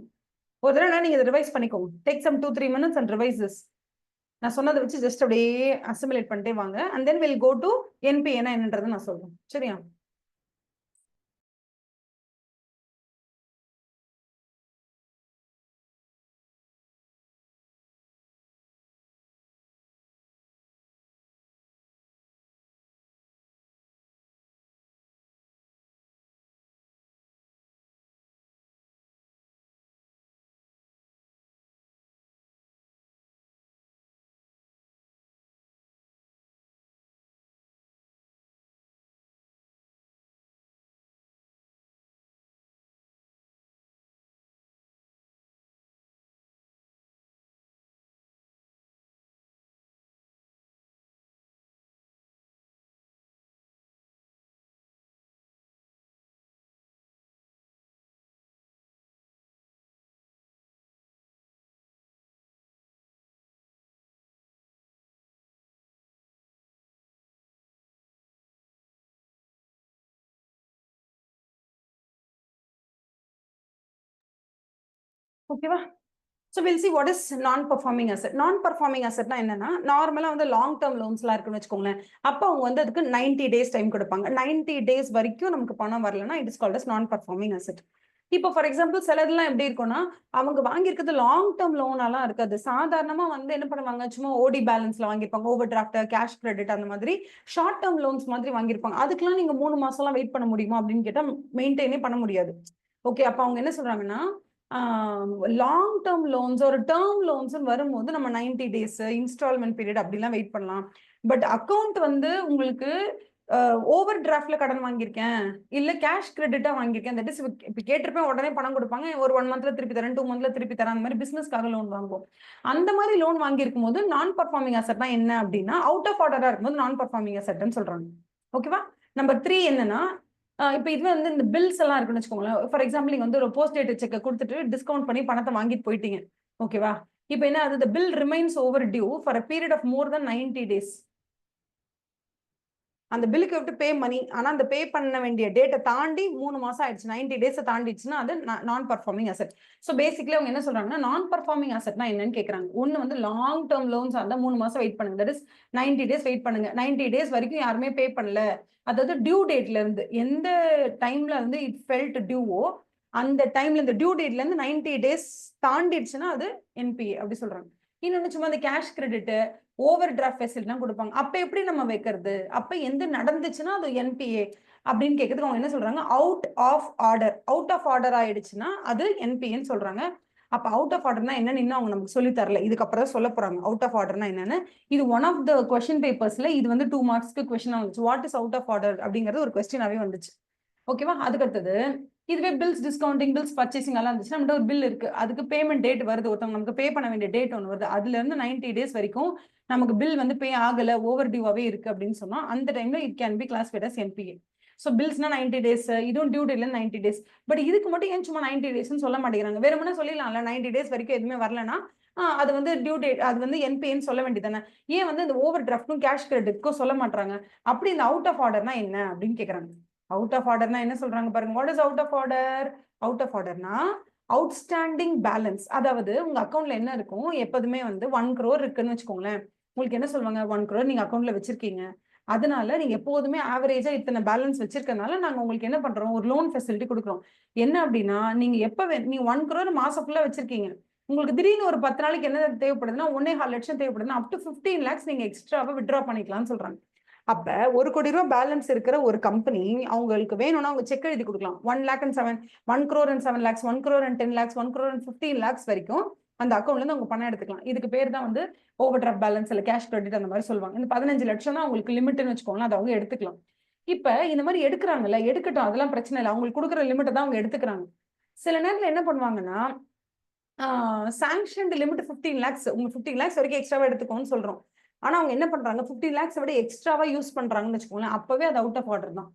ஒரு தடவை நீங்க இதை ரிவைஸ் பண்ணிக்கோங்க. Take some 2-3 minutes and revise this. நான் சொன்னதை வச்சு ஜஸ்ட் அப்படியே அசிமுலேட் பண்ணிட்டே வாங்க. and then we'll go to என்பிஏனா என்னன்றதை நான் சொல்றேன். சரியா? ஓகேவா. So we'll see what is non-performing asset. Non-performing assetனா என்னன்னா நார்மலா வந்து லாங் டேர்ம் லோன்ஸ்லாம் இருக்குன்னு வச்சுக்கோங்களேன். அப்போ அவங்க வந்து அதுக்கு 90 days டைம் கொடுப்பாங்க. 90 days வரைக்கும் நமக்கு பணம் வரலன்னா it is called as non-performing asset. இப்போ ஃபார் எக்ஸாம்பிள் சிலதெல்லாம் எப்படி இருக்கும்னா அவங்க வாங்கியிருக்கிறது லாங் டேர்ம் லோனாலாம் இருக்காது. சாதாரணமா வந்து என்ன பண்ணுவாங்க, சும்மா ஓடி பேலன்ஸ்ல வாங்கியிருப்பாங்க, ஓவர் டிராஃப்ட், கேஷ் கிரெடிட், அந்த மாதிரி ஷார்ட் டேர்ம் லோன்ஸ் மாதிரி வாங்கியிருப்பாங்க. அதுக்கெல்லாம் நீங்க 3 மாசம்லாம் வெயிட் பண்ண முடியுமா அப்படின்னு கேட்டா மெயின்டைனே பண்ண முடியாது. ஓகே, அப்ப அவங்க என்ன சொல்றாங்கன்னா லாங் டேர்ம் லோன்ஸ் ஒரு டேர்ம் லோன்ஸ் வரும்போது நம்ம 90 டேஸ் இன்ஸ்டால்மெண்ட் பீரியட் அப்படிலாம் வெயிட் பண்ணலாம். பட் அக்கௌண்ட் வந்து உங்களுக்கு ஓவர் டிராஃப்ட்ல கடன் வாங்கியிருக்கேன், இல்ல கேஷ் கிரெடிட்டா வாங்கியிருக்கேன், தட் இஸ் இப்ப கேட்டிருப்பேன் உடனே பணம் கொடுப்பாங்க, ஒரு 1 மந்த்ல திருப்பி தரேன், 2 மந்த்ல திருப்பி தரேன், அந்த மாதிரி பிசினஸ்க்காக லோன் வாங்குவோம். அந்த மாதிரி லோன் வாங்கியிருக்கும் போது நான் பர்ஃபார்மிங் அசெட்னா என்ன அப்படின்னா, அவுட் ஆஃப் ஆர்டரா இருக்கும்போது நான் பர்ஃபார்மிங் அசெட்னு சொல்றாங்க. ஓகேவா? நம்பர் 3 என்னன்னா, இப்ப இது வந்து இந்த பில்ஸ் எல்லாம் இருக்குன்னு வச்சுக்கோங்களேன். ஃபார் எக்ஸாம்பிள் நீங்க வந்து ஒரு போஸ்ட் டேட் செக்கை கொடுத்துட்டு டிஸ்கவுண்ட் பண்ணி பணத்தை வாங்கிட்டு போயிட்டீங்க. ஓகேவா? இப்ப என்ன அது bill remains over due for a period of more than 90 days. அந்த பில்லுக்கு விட்டு பே மணி, ஆனா அந்த பே பண்ண வேண்டிய டேட்டை தாண்டி 3 மாசம் ஆயிடுச்சு, 90 டேஸ் தாண்டிடுச்சுன்னா அது நான் பர்ஃபார்மிங் அசெட். ஸோ பேசிக்கலி அவங்க என்ன சொல்றாங்கன்னா, நான் பர்ஃபார்மிங் அசெட்னா என்னன்னு கேட்கறாங்க. ஒன்னு வந்து லாங் டேர்ம் லோன்ஸ் அந்த 3 மாசம் வெயிட் பண்ணுங்க, தட் இஸ் 90 டேஸ் வெயிட் பண்ணுங்க. 90 டேஸ் வரைக்கும் யாருமே பே பண்ணல, அதாவது டியூ டேட்ல இருந்து எந்த டைம்ல வந்து இட் ஃபெல்ட் டியூவோ அந்த டைம்ல இந்த டியூ டேட்ல இருந்து 90 டேஸ் தாண்டிடுச்சுன்னா அது என்பிஏ அப்படி சொல்றாங்க. இன்னொன்னு சும்மா இந்த கேஷ் கிரெடிட் ஓவர் டிராஃப்ட் ஃபெசிலிட்டிலாம் கொடுப்பாங்க. அப்ப எப்படி நம்ம வைக்கிறது, அப்ப எந்த நடந்துச்சுன்னா அது என்பிஏ அப்படின்னு கேட்கறதுக்கு அவங்க என்ன சொல்றாங்க, out of order. Out of order ஆயிடுச்சுன்னா அது என்பிஏன்னு சொல்றாங்க. அப்ப அவுட் ஆஃப் ஆர்டர்னா என்னன்னு இன்னும் அவங்க நமக்கு சொல்லி தரல, இதுக்கப்புறம் தான் சொல்ல போறாங்க அவுட் ஆஃப் ஆர்டர்னா என்னன்னு. இது ஒன் ஆஃப் த கொஸ்டின் பேப்பர்ஸ்ல இது வந்து 2 மார்க்ஸ்க்கு கொஸ்டின் வந்துச்சு. What is out of order அப்படிங்கிறது ஒரு கொஸ்டினாவே வந்துச்சு. ஓகேவா? அதுக்கு அடுத்தது இதுவே பில்ஸ் டிஸ்கவுண்டிங், பில்ஸ் பர்ச்சேசிங் எல்லாம் இருந்துச்சுன்னா நம்மகிட்ட ஒரு பில் இருக்கு, அதுக்கு பேமெண்ட் டேட் வருது, ஒருத்தவங்க நமக்கு பே பண்ண வேண்டிய டேட் ஒன்று வருது, அதுல இருந்து 90 டேஸ் வரைக்கும் நமக்கு பில் வந்து பே ஆகல, ஓவர் டியூவாவே இருக்கு அப்படின்னு சொன்னா அந்த டைம்ல it can be classified as NPA. So பில்ஸ்னா 90 டேஸ், இதுவும் டியூ டேட்ல 90 டேஸ். பட் இதுக்கு மட்டும் ஏன் சும்மா 90 டேஸ்ன்னு சொல்ல மாட்டேங்கிறாங்க? வேறுமனே சொல்லிடலாம்ல, 90 டேஸ் வரைக்கும் எதுவுமே வரலன்னா அது வந்து டியூ டேட், அது வந்து என்பிஏன்னு சொல்ல வேண்டியதானே? ஏன் வந்து இந்த ஓவர் டிராஃப்ட்டும் கேஷ் கிரெடிட்க்கும் சொல்ல மாட்டாங்க? அப்படி இந்த அவுட் ஆஃப் ஆர்டர்னா என்ன அப்படின்னு கேட்கறாங்க. அவுட் ஆஃப் ஆர்டர்னா என்ன சொல்றாங்க பாருங்க. What is out of order? Out of ஆர்டர்னா அவுட்ஸ்டாண்டிங் பேலன்ஸ். அதாவது உங்க அக்கௌண்ட்ல என்ன இருக்கும், எப்போதுமே வந்து 1 crore இருக்குன்னு வச்சுக்கோங்களேன். உங்களுக்கு என்ன சொல்லுவாங்க, 1 crore நீங்க அக்கௌண்ட்ல வச்சிருக்கீங்க, அதனால நீங்க எப்போதுமே ஆவரேஜா இத்தனை பேலன்ஸ் வச்சிருக்கனால நாங்க உங்களுக்கு என்ன பண்றோம், ஒரு லோன் ஃபெசிலிட்டி கொடுக்குறோம். என்ன அப்படின்னா, நீங்க எப்ப நீங்க 1 crore மாசம் ஃபுல்லா வச்சிருக்கீங்க, உங்களுக்கு திடீர்னு ஒரு 10 நாளைக்கு என்ன தேவைப்படுதுன்னா 1.25 லட்சம் தேவைப்படுதுன்னா அப் டு 15 lakhs நீங்க எக்ஸ்ட்ராவா வித்ட்ரா பண்ணிக்கலாம்னு சொல்றாங்க. அப்ப 1 கோடி ரூபாய் பேலன்ஸ் இருக்கிற ஒரு கம்பெனி அவங்களுக்கு வேணும்னா அவங்க செக் எழுதி கொடுக்கலாம். 1 lakh and 7, 1 crore and 7 lakhs, 1 crore and 10 lakhs, 1 crore and 15 lakhs வரைக்கும் அந்த அக்கௌண்ட்ல இருந்து அவங்க பணம் எடுத்துக்கலாம். இதுக்கு பேர் தான் வந்து ஓவர் டிராஃப்ட் பேலன்ஸ் இல்ல கேஷ் கிரெடிட் அந்த மாதிரி சொல்லுவாங்க. இந்த 15 லட்சம் தான் அவங்களுக்கு லிமிட்னு வச்சுக்கோங்களேன், அதை அவங்க எடுத்துக்கலாம். இப்ப இந்த மாதிரி எடுக்கிறாங்கல்ல, எடுக்கட்டும், அதெல்லாம் பிரச்சனை இல்லை, அவங்களுக்கு கொடுக்குற லிமிட்டை தான் அவங்க எடுத்துக்கிறாங்க. சில நேரத்துல என்ன பண்ணுவாங்கன்னா, சாங்ஷன்டு லிமிட் 15 lakhs, உங்க 15 lakhs வரைக்கும் எக்ஸ்ட்ராவா எடுத்துக்கோன்னு சொல்றோம். ஆனா அவங்க என்ன பண்றாங்க, 15 lakhs விட எக்ஸ்ட்ராவா யூஸ் பண்றாங்கன்னு வச்சுக்கோங்களேன், அப்பவே அது அவுட் ஆஃப் ஆர்டர் தான்.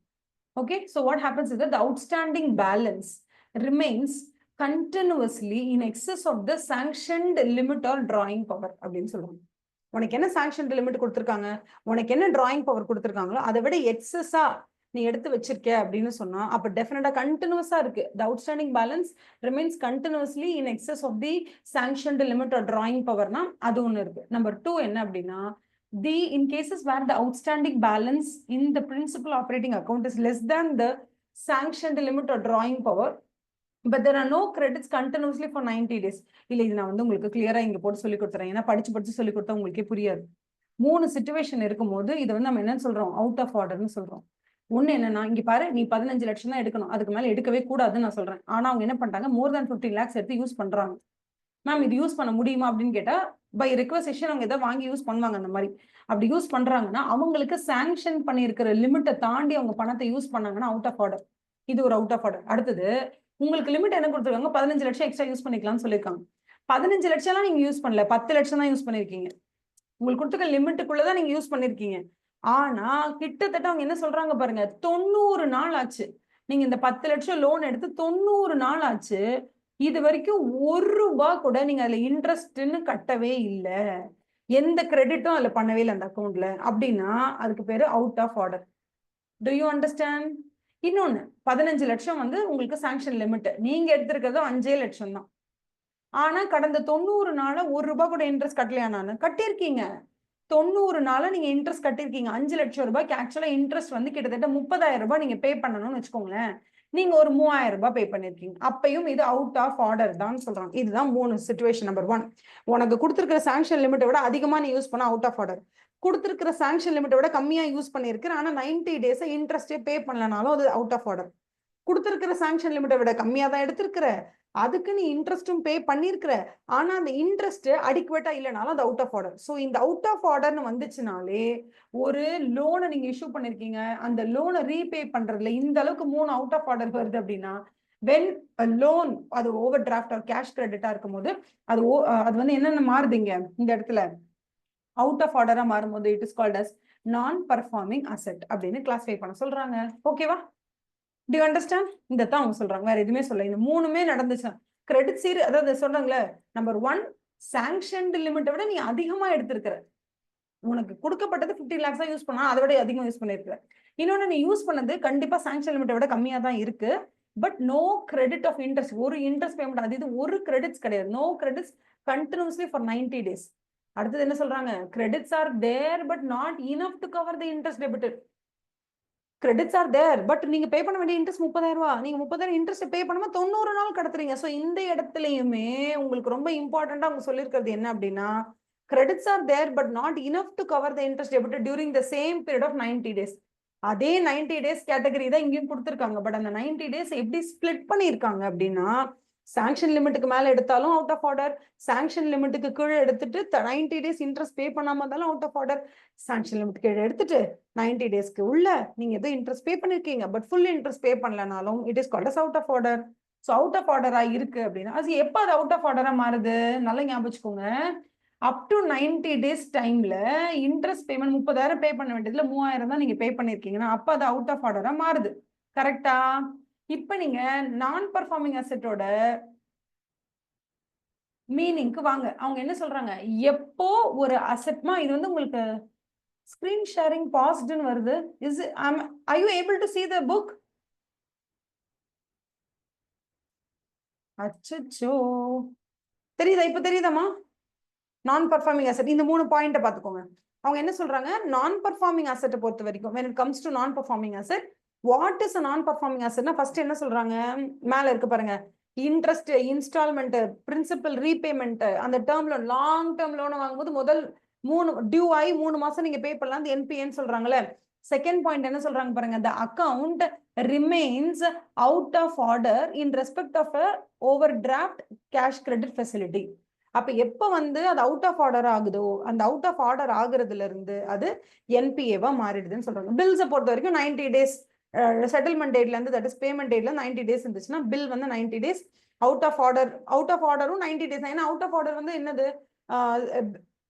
Okay, so what happens is that the outstanding balance remains continuously in excess of the sanctioned limit or drawing power அப்படின்னு சொல்லுவாங்க. உனக்கு என்ன சாங்ஷன் லிமிட் கொடுத்துருக்காங்க, உனக்கு என்ன டிராயிங் பவர் கொடுத்துருக்காங்களோ அதை விட எக்ஸஸா நீ எடுத்து வச்சிருக்க அப்படின்னு சொன்னா அப்ப டெஃபினட்டா கண்டினியூஸா இருக்கு. The outstanding balance remains continuously in excess of the sanctioned limit or drawing powerனா அது ஒண்ணு இருக்கு. நம்பர் 2 என்ன அப்படின்னா, in cases where the outstanding balance in the principal operating account is less than the sanctioned limit or drawing power, but there are no credits continuously for 90 days. இல்ல இது நான் வந்து உங்களுக்கு கிளியரா இங்க போட்டு சொல்லி கொடுத்துறேன், ஏன்னா படிச்சு சொல்லி கொடுத்தா உங்களுக்கே புரியாது. 3 சிச்சுவேஷன் இருக்கும்போது இதை வந்து நம்ம என்ன சொல்றோம், அவுட் ஆஃப் ஆர்டர்னு சொல்றோம். ஒண்ணு என்னன்னா, இங்க பாரு நீ 15 லட்சம் தான் எடுக்கணும், அதுக்கு மேல எடுக்கவே கூடாதுன்னு நான் சொல்றேன். ஆனா அவங்க என்ன பண்றாங்க, மோர் தேன் 15 lakhs எடுத்து யூஸ் பண்றாங்க. மேம் இது யூஸ் பண்ண முடியுமா அப்படின்னு கேட்டா, பை ரெக்வசிஷன் அவங்க ஏதாவது வாங்கி யூஸ் பண்ணுவாங்க. அந்த மாதிரி அப்படி யூஸ் பண்றாங்கன்னா அவங்களுக்கு சாங்ஷன் பண்ணியிருக்கிற லிமிட்டை தாண்டி அவங்க பணத்தை யூஸ் பண்ணாங்கன்னா அவுட் ஆஃப் ஆர்டர். இது ஒரு அவுட் ஆஃப் ஆர்டர். அடுத்தது, உங்களுக்கு லிமிட் என்ன கொடுத்துருக்காங்க, 15 லட்சம் எக்ஸ்ட்ரா யூஸ் பண்ணிக்கலாம்னு சொல்லியிருக்காங்க. 15 லட்சம் எல்லாம் நீங்க யூஸ் பண்ணல, 10 லட்சம் தான் யூஸ் பண்ணிருக்கீங்க. உங்களுக்கு கொடுத்துருக்க லிமிட்டுக்குள்ளதான் நீங்க யூஸ் பண்ணிருக்கீங்க. ஆனா கிட்டத்தட்ட அவங்க என்ன சொல்றாங்க பாருங்க, 90 நாள் ஆச்சு. நீங்க இந்த 10 லட்சம் லோன் எடுத்து 90 நாள் ஆச்சு, இது வரைக்கும் 1 ரூபாய் கூட நீங்க அதுல இன்ட்ரெஸ்ட்னு கட்டவே இல்லை, எந்த கிரெடிட்டும் அதுல பண்ணவே இல்லை அந்த அக்கௌண்ட்ல அப்படின்னா அதுக்கு பேரு out of order. Do you understand? இன்னொன்னு, 15 லட்சம் வந்து உங்களுக்கு சாங்ஷன் லிமிட், நீங்க எடுத்திருக்கிறது 5 லட்சம் தான். ஆனா கடந்த 90 நாள 1 ரூபாய் கூட இன்ட்ரெஸ்ட் கட்டலையா? நானு கட்டியிருக்கீங்க. 90 நாளா நீங்க இன்ட்ரெஸ்ட் கட்டிருக்கீங்க. 5 லட்சம் ரூபாய்க்கு ஆக்சுவலா இன்ட்ரெஸ்ட் வந்து கிட்டத்தட்ட 30,000 ரூபாய் நீங்க பே பண்ணணும்னு வச்சுக்கோங்களேன். நீங்க ஒரு 3,000 ரூபாய் பே பண்ணிருக்கீங்க. அப்பயும் இது அவுட் ஆஃப் ஆர்டர் தான் சொல்றாங்க. இதுதான் 3 சிச்சுவேஷன். நம்பர் 1, உனக்கு கொடுத்திருக்கிற சாங்ஷன் லிமிட்டை விட அதிகமா நீ யூஸ் பண்ண அவுட் ஆஃப் ஆர்டர். கொடுத்திருக்கிற சாங்ஷன் லிமிட்டை விட கம்மியா யூஸ் பண்ணிருக்கிற, ஆனா 90 டேஸ் இன்ட்ரெஸ்டே பே பண்ணலனாலும் அது அவுட் ஆஃப் ஆர்டர். கொடுத்துருக்கிற சாங்ஷன் லிமிட்டை விட கம்மியா தான் எடுத்திருக்கிற, அதுக்கு நீ இன்ட்ரெஸ்டும் பே பண்ணிருக்கிற, ஆனா அந்த இன்ட்ரெஸ்ட் அடிக்குவேட்டா இல்லைனாலும் அது அவுட் ஆஃப் ஆர்டர். ஸோ இந்த அவுட் ஆஃப் ஆர்டர்னு வந்துச்சுனாலே ஒரு லோனை நீங்க இஷ்யூ பண்ணிருக்கீங்க, அந்த லோனை ரீபே பண்றதுல இந்த அளவுக்கு 3 அவுட் ஆஃப் ஆர்டர் வருது அப்படின்னா, வென் லோன் அது ஓவர் டிராஃப்ட் ஆர் கேஷ் கிரெடிட்டா இருக்கும் போது அது வந்து என்னென்ன மாறுதுங்க இந்த இடத்துல அவுட் ஆஃப் ஆர்டரா மாறும்போது இட் இஸ் கால்ட் அஸ் நான் பர்ஃபார்மிங் அசெட் அப்படின்னு கிளாஸிஃபை பண்ண சொல்றாங்க. ஓகேவா? To you understand? இந்த தான் அவங்க சொல்றாங்க, வேற எதுவுமே சொல்ல. இந்த மூணுமே நடந்துச்சு. கிரெடிட் சீர் அதாவது சொல்றாங்களே, நம்பர் 1 சாங்ஷன்டு லிமிட்டை விட நீ அதிகமா எடுத்திருக்கிற. உனக்கு கொடுக்கப்பட்டது 50 lakhs தான் யூஸ் பண்ணா, அதை விட அதிகமா யூஸ் பண்ணிருக்கிற. இன்னொன்னு நீ யூஸ் பண்ணது கண்டிப்பா சாங்ஷன் லிமிட்டை விட கம்மியா தான் இருக்கு. But no credit of interest, ஒரு இன்ட்ரெஸ்ட் பேமெண்ட், அது இது ஒரு கிரெடிட்ஸ் கிடையாது. No credits continuously for 90 days. அடுத்தது என்ன சொல்றாங்க? Credits are there but not enough to cover the interest debited. Credits are there but நீங்க பே பண்ண வேண்டிய இன்ட்ரெஸ்ட் 30,000 ரூபாய். நீங்க 30,000 இன்ட்ரெஸ்ட் பே பண்ணுமா 90 நாள் கடத்துறீங்க. ஸோ இந்த இடத்துலயுமே உங்களுக்கு ரொம்ப இம்பார்ட்டண்டா அவங்க சொல்லியிருக்கிறது என்ன அப்படின்னா, credits are there but not enough to cover the interest debited during the same period of 90 days. அதே 90 days கேட்டகரி தான் இங்கேயும் கொடுத்துருக்காங்க. பட் அந்த 90 days எப்படி ஸ்பிளிட் பண்ணியிருக்காங்க அப்படின்னா, சாங்ஷன் லிமிட்டுக்கு மேல எடுத்தாலும் அவுட் ஆஃப் ஆர்டர், சாங்ஷன் லிமிட்டுக்கு கீழே எடுத்துட்டு 90 days இன்ட்ரெஸ்ட் பே பண்ணாம இருந்தாலும் out of order, sanction limit கீழே எடுத்துட்டு 90 daysக்கு உள்ள நீங்க எதோ இன்ட்ரெஸ்ட் பே பண்ணிருக்கீங்க பட் ஃபுல் இன்ட்ரெஸ்ட் பே பண்ணலனாலும் it is called as out of order. So out of ஆர்டரா இருக்கு அப்படின்னா அது எப்போ அது அவுட் ஆஃப் ஆர்டரா மாறுது? நல்லா ஞாபகம் வச்சுக்கோங்க. அப் டு 90 days டைம்ல இன்ட்ரெஸ்ட் பேமெண்ட் 30,000 பே பண்ண வேண்டியதுல 3,000 தான் நீங்க பே பண்ணிருக்கீங்கன்னா அப்ப அது அவுட் ஆஃப் ஆர்டரா மாறுது. கரெக்டா? இப்ப நீங்க நான் பர்ஃபார்மிங் அசெட்டோட மீனிங்க்கு வாங்க. அவங்க என்ன சொல்றாங்க? எப்போ ஒரு அசெட்மா இது வந்து உங்களுக்கு ஸ்கிரீன் ஷேரிங் பாஸ்ட்னு வருது. are you able to see the book? அச்சச்சோ, தெரியுதா? இப்ப தெரியுதாமா? நான் பர்ஃபார்மிங் அசெட் இந்த 3 பாயிண்ட பாத்துக்கோங்க. அவங்க என்ன சொல்றாங்க? நான் பர்ஃபார்மிங் அசெட்டை பொறுத்த வரைக்கும் when it comes to non performing asset, what is a non performing asset? First என்ன சொல்றாங்க? மேல இருக்கு பாருங்க, இன்ட்ரெஸ்ட், இன்ஸ்டால்மெண்ட், பிரின்சிபல், ரீபேமெண்ட், அந்த term loan, long term loan வாங்கும்போது முதல் 3 டியூ ஆகி 3 மாசம் நீங்க பே பண்ணலாம், அந்த என்பிஏன்னு சொல்றாங்கல்ல. செகண்ட் பாயிண்ட் என்ன சொல்றாங்க பாருங்க, the account remains out of order in respect of a overdraft cash credit facility. அப்ப எப்ப வந்து அது அவுட் ஆஃப் ஆர்டர் ஆகுதோ அந்த அவுட் ஆஃப் ஆர்டர் ஆகுறதுல இருந்து அது என்பிஏவா மாறிடுதுன்னு சொல்றாங்க. பில்ஸை பொறுத்த வரைக்கும் 90 days செட்டில்மெண்ட் டேட்ல இருந்து, தட் இஸ் பேமெண்ட் டேட்ல 90 days இருந்துச்சுன்னா பில் வந்து 90 days. அவுட் ஆஃப் ஆர்டரும் 90 days. ஏன்னா அவுட் ஆஃப் ஆர்டர் வந்து என்னது,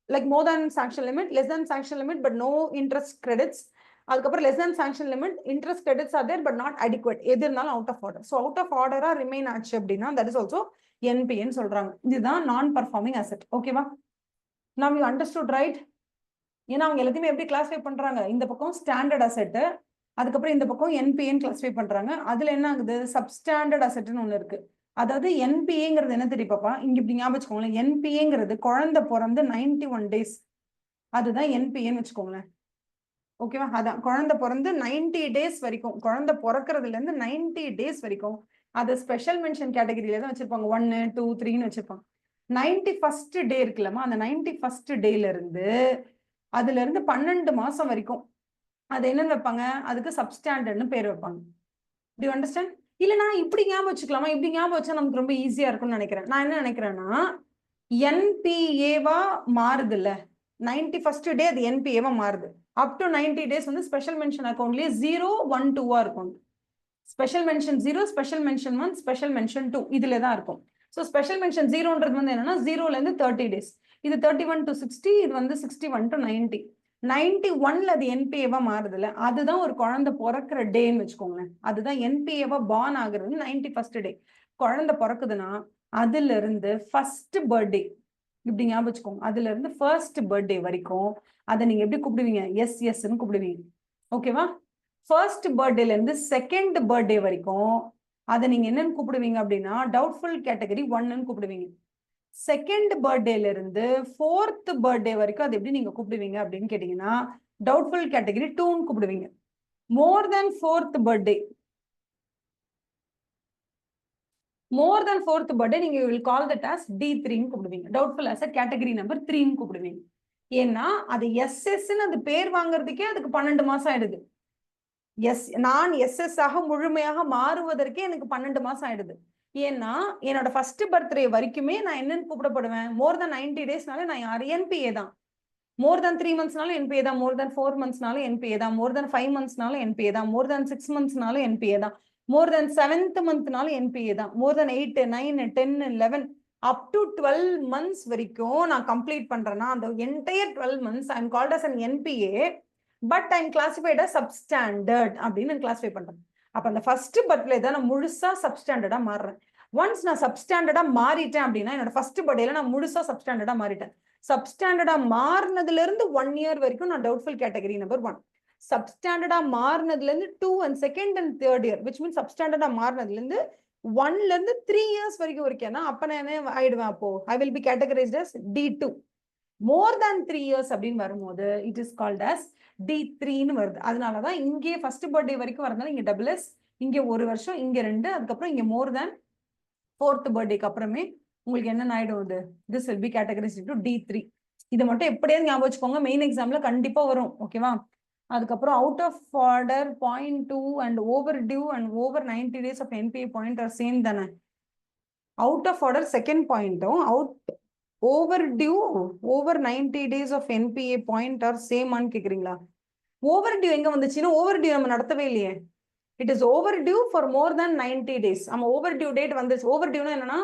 like more than sanction limit, less than sanction limit but no interest credits, அதுக்கப்புறம் less than sanction limit, interest credits are there but not adequate, எது இருந்தாலும் out of order. So out of ஆர்டரா remain ஆச்சு அப்படின்னா that is also என்பிஏன்னு சொல்றாங்க. இதுதான் non performing asset. ஓகேவா? now you understood right? ஏன்னா அவங்க எல்லாத்தையுமே எப்படி கிளாஸிஃபை பண்றாங்க, இந்த பக்கம் ஸ்டாண்டர்ட் அசெட், அதுக்கப்புறம் இந்த பக்கம் என்பிஏன்னு கிளாஸிஃபை பண்றாங்க. அதுல என்ன ஆகுது, சப்ஸ்டாண்டர்ட் அசெட்னு ஒண்ணு இருக்கு. அதாவது என்பிஏங்கிறது என்ன தெரியும் பாப்பா, இங்க இப்படி ஞாபகம் வச்சுக்கோங்களேன். என்பிஏங்கிறது குழந்தை பிறந்து 91 days, அதுதான் என்பிஏன்னு வச்சுக்கோங்களேன். ஓகேவா? அதான் குழந்தை பிறந்து 90 days வரைக்கும், குழந்தை பிறக்கிறதுல இருந்து 90 days வரைக்கும் அது ஸ்பெஷல் மென்ஷன் கேட்டகரியில தான் வச்சிருப்பாங்க. 1, 2, 3ன்னு வச்சிருப்பாங்க. 91st டே இருக்குல்லமா, அந்த 91st டேல இருந்து அதுல இருந்து 12 மாசம் வரைக்கும் அது என்னன்னு வைப்பாங்க, அதுக்கு சப்ஸ்டாண்டர்ட்னு பேர் வைப்பாங்க. To you understand? இல்ல நான் இப்படி ஞாபகம் வச்சுக்கலாமா? இப்படி ஞாபகம் வச்சா நமக்கு ரொம்ப ஈஸியா இருக்கும்னு நினைக்கிறேன். நான் என்ன நினைக்கிறேன்னா, என்பிஏவா மாறுது இல்ல, 91st டே அது என்பிஏவா மாறுது. அப் டு 90 days வந்து ஸ்பெஷல் மென்ஷன் அக்கௌண்ட்லயே 0, 1, 2 இருக்கும். Special mention 0, special mention 1, special mention 2 இதுல தான் இருக்கும். ஸோ ஸ்பெஷல் மென்ஷன் 0ன்றது வந்து என்னன்னா 0ல இருந்து 30 days, இது 31 to 60, இது வந்து 61 to 90. 91ல அது என்பிஏவா மாறுதுல, அதுதான் ஒரு குழந்தை பிறக்கிற டேன்னு வச்சுக்கோங்களேன். அதுதான் என்பிஏவா பார்ன் ஆகுறது 91st டே. குழந்தை பிறக்குதுன்னா அதுல இருந்து ஃபர்ஸ்ட் பர்த்டே, இப்படி ஞாபகம் வச்சுக்கோங்க, அதுல இருந்து ஃபர்ஸ்ட் பர்த்டே வரைக்கும் அதை நீங்க எப்படி கூப்பிடுவீங்க, எஸ்ன்னு கூப்பிடுவீங்க. ஓகேவா? ஃபர்ஸ்ட் பர்த்டேல இருந்து செகண்ட் பர்த்டே வரைக்கும் அதை நீங்க என்னன்னு கூப்பிடுவீங்க அப்படின்னா டவுட்ஃபுல் கேட்டகரி 1ன்னு கூப்பிடுவீங்க. செகண்ட் பர்த்டேல இருந்து 4th பர்த்டே வரைக்கும் அது எப்படி நீங்க கூப்பிடுவீங்க அப்படின்னு கேட்டீங்கன்னா டவுட்ஃபுல் கேட்டகரி 2ன்னு கூப்பிடுவீங்க. More than 4th birthday, more than 4th birthday நீங்க வில் கால் தட் as D3ன்னு கூப்பிடுவீங்க. டவுட்ஃபுல் அசெட் கேட்டகரி நம்பர் 3ன்னு கூப்பிடுவீங்க. ஏன்னா அது எஸ்எஸ்ன்னு அது பேர் வாங்குறதுக்கே அதுக்கு 12 மாசம் ஆயிடுது. நான் எஸ்எஸ் ஆக முழுமையாக மாறுவதற்கே எனக்கு 12 மாசம் ஆயிடுது. ஏன்னா என்னோட ஃபர்ஸ்ட் பர்த்டே வரைக்குமே நான் என்னன்னு கூப்பிடப்படுவேன், மோர் தென் 90 டேஸ்னால நான் யார் என்பிஏ தான். மோர் தென் 3 மந்த்ஸ்னாலும் என்பிஏ தான், மோர் தென் 4 மந்த்ஸ்னாலும் என்பிஏ தான், மோர் தென் 5 மந்த்ஸ்னாலும் என்பிஏ தான், மோர் தென் 6 மந்த்ஸ்னாலும் என்பிஏ தான், மோர் தென் 7th மந்த்னாலும் என்பிஏ தான், மோர் தென் 8, 9, 10, 11 அப் டு 12 மந்த்ஸ் வரைக்கும் நான் கம்ப்ளீட் பண்றேன்னா அந்த entire 12 months I am called as an NPA, but I am classified as substandard அப்படின்னு கிளாசிஃபை பண்றேன். அப்ப அந்த ஃபர்ஸ்ட் பர்த்டே தான் நான் முழுசா சப்ஸ்டாண்டர்டா மாறுறேன். ஒன்ஸ் நான் சப்ஸ்டாண்டர்டா மாறிட்டேன் அப்படின்னா என்னோட ஃபர்ஸ்ட் பர்த்டேல நான் முழுசா சப்ஸ்டாண்டர்டா மாறிட்டேன். சப்ஸ்டாண்டர்டா மாறினதுல இருந்து 1 இயர் வரைக்கும் நான் டவுட்ஃபுல் கேட்டகரி நம்பர் 1. சப்ஸ்டாண்டர்டா மாறினதுல இருந்து 2 and 2nd and 3rd year, which means சப்ஸ்டாண்டர்டா மாறினதுல இருந்து 1ல இருந்து 3 இயர்ஸ் வரைக்கும் இருக்கேன்னா அப்ப நான் என்ன ஆயிடுவேன், அப்போ I will be categorised as D2. More than 3 years அப்படின்னு வரும்போது இட் இஸ் கால்ட் as D3ன்னு வருது. அதனாலதான் இங்கே ஃபர்ஸ்ட் பர்த்டே வரைக்கும் வரதுனால இங்க டபுள் எஸ், இங்க 1 வருஷம், இங்க 2, அதுக்கப்புறம் இங்க மோர் தேன் 4th பர்த்டேக்கு அப்புறமே உங்களுக்கு என்ன ஆயிடும், this will be categorised to D3. இதை மட்டும் எப்படியாவது ஞாபகம் வச்சுக்கோங்க, மெயின் எக்ஸாம்ல கண்டிப்பா வரும். ஓகேவா? அதுக்கப்புறம் out of order, 0.2 and over due and over 90 days of NPA point are same தானே? அவுட் ஆஃப் ஆர்டர் செகண்ட் பாயிண்ட்டும் out over due over 90 days of NPA point are சேமான்னு கேக்குறீங்களா? ஓவர் டியூ எங்க வந்துச்சுன்னா ஓவர் டியூ நம்ம நடத்தவே இல்லையே. It is over due for more than 90 days. நம்ம ஓவர் டியூ டேட் வந்துச்சு. ஓவர் டியூனா என்னன்னா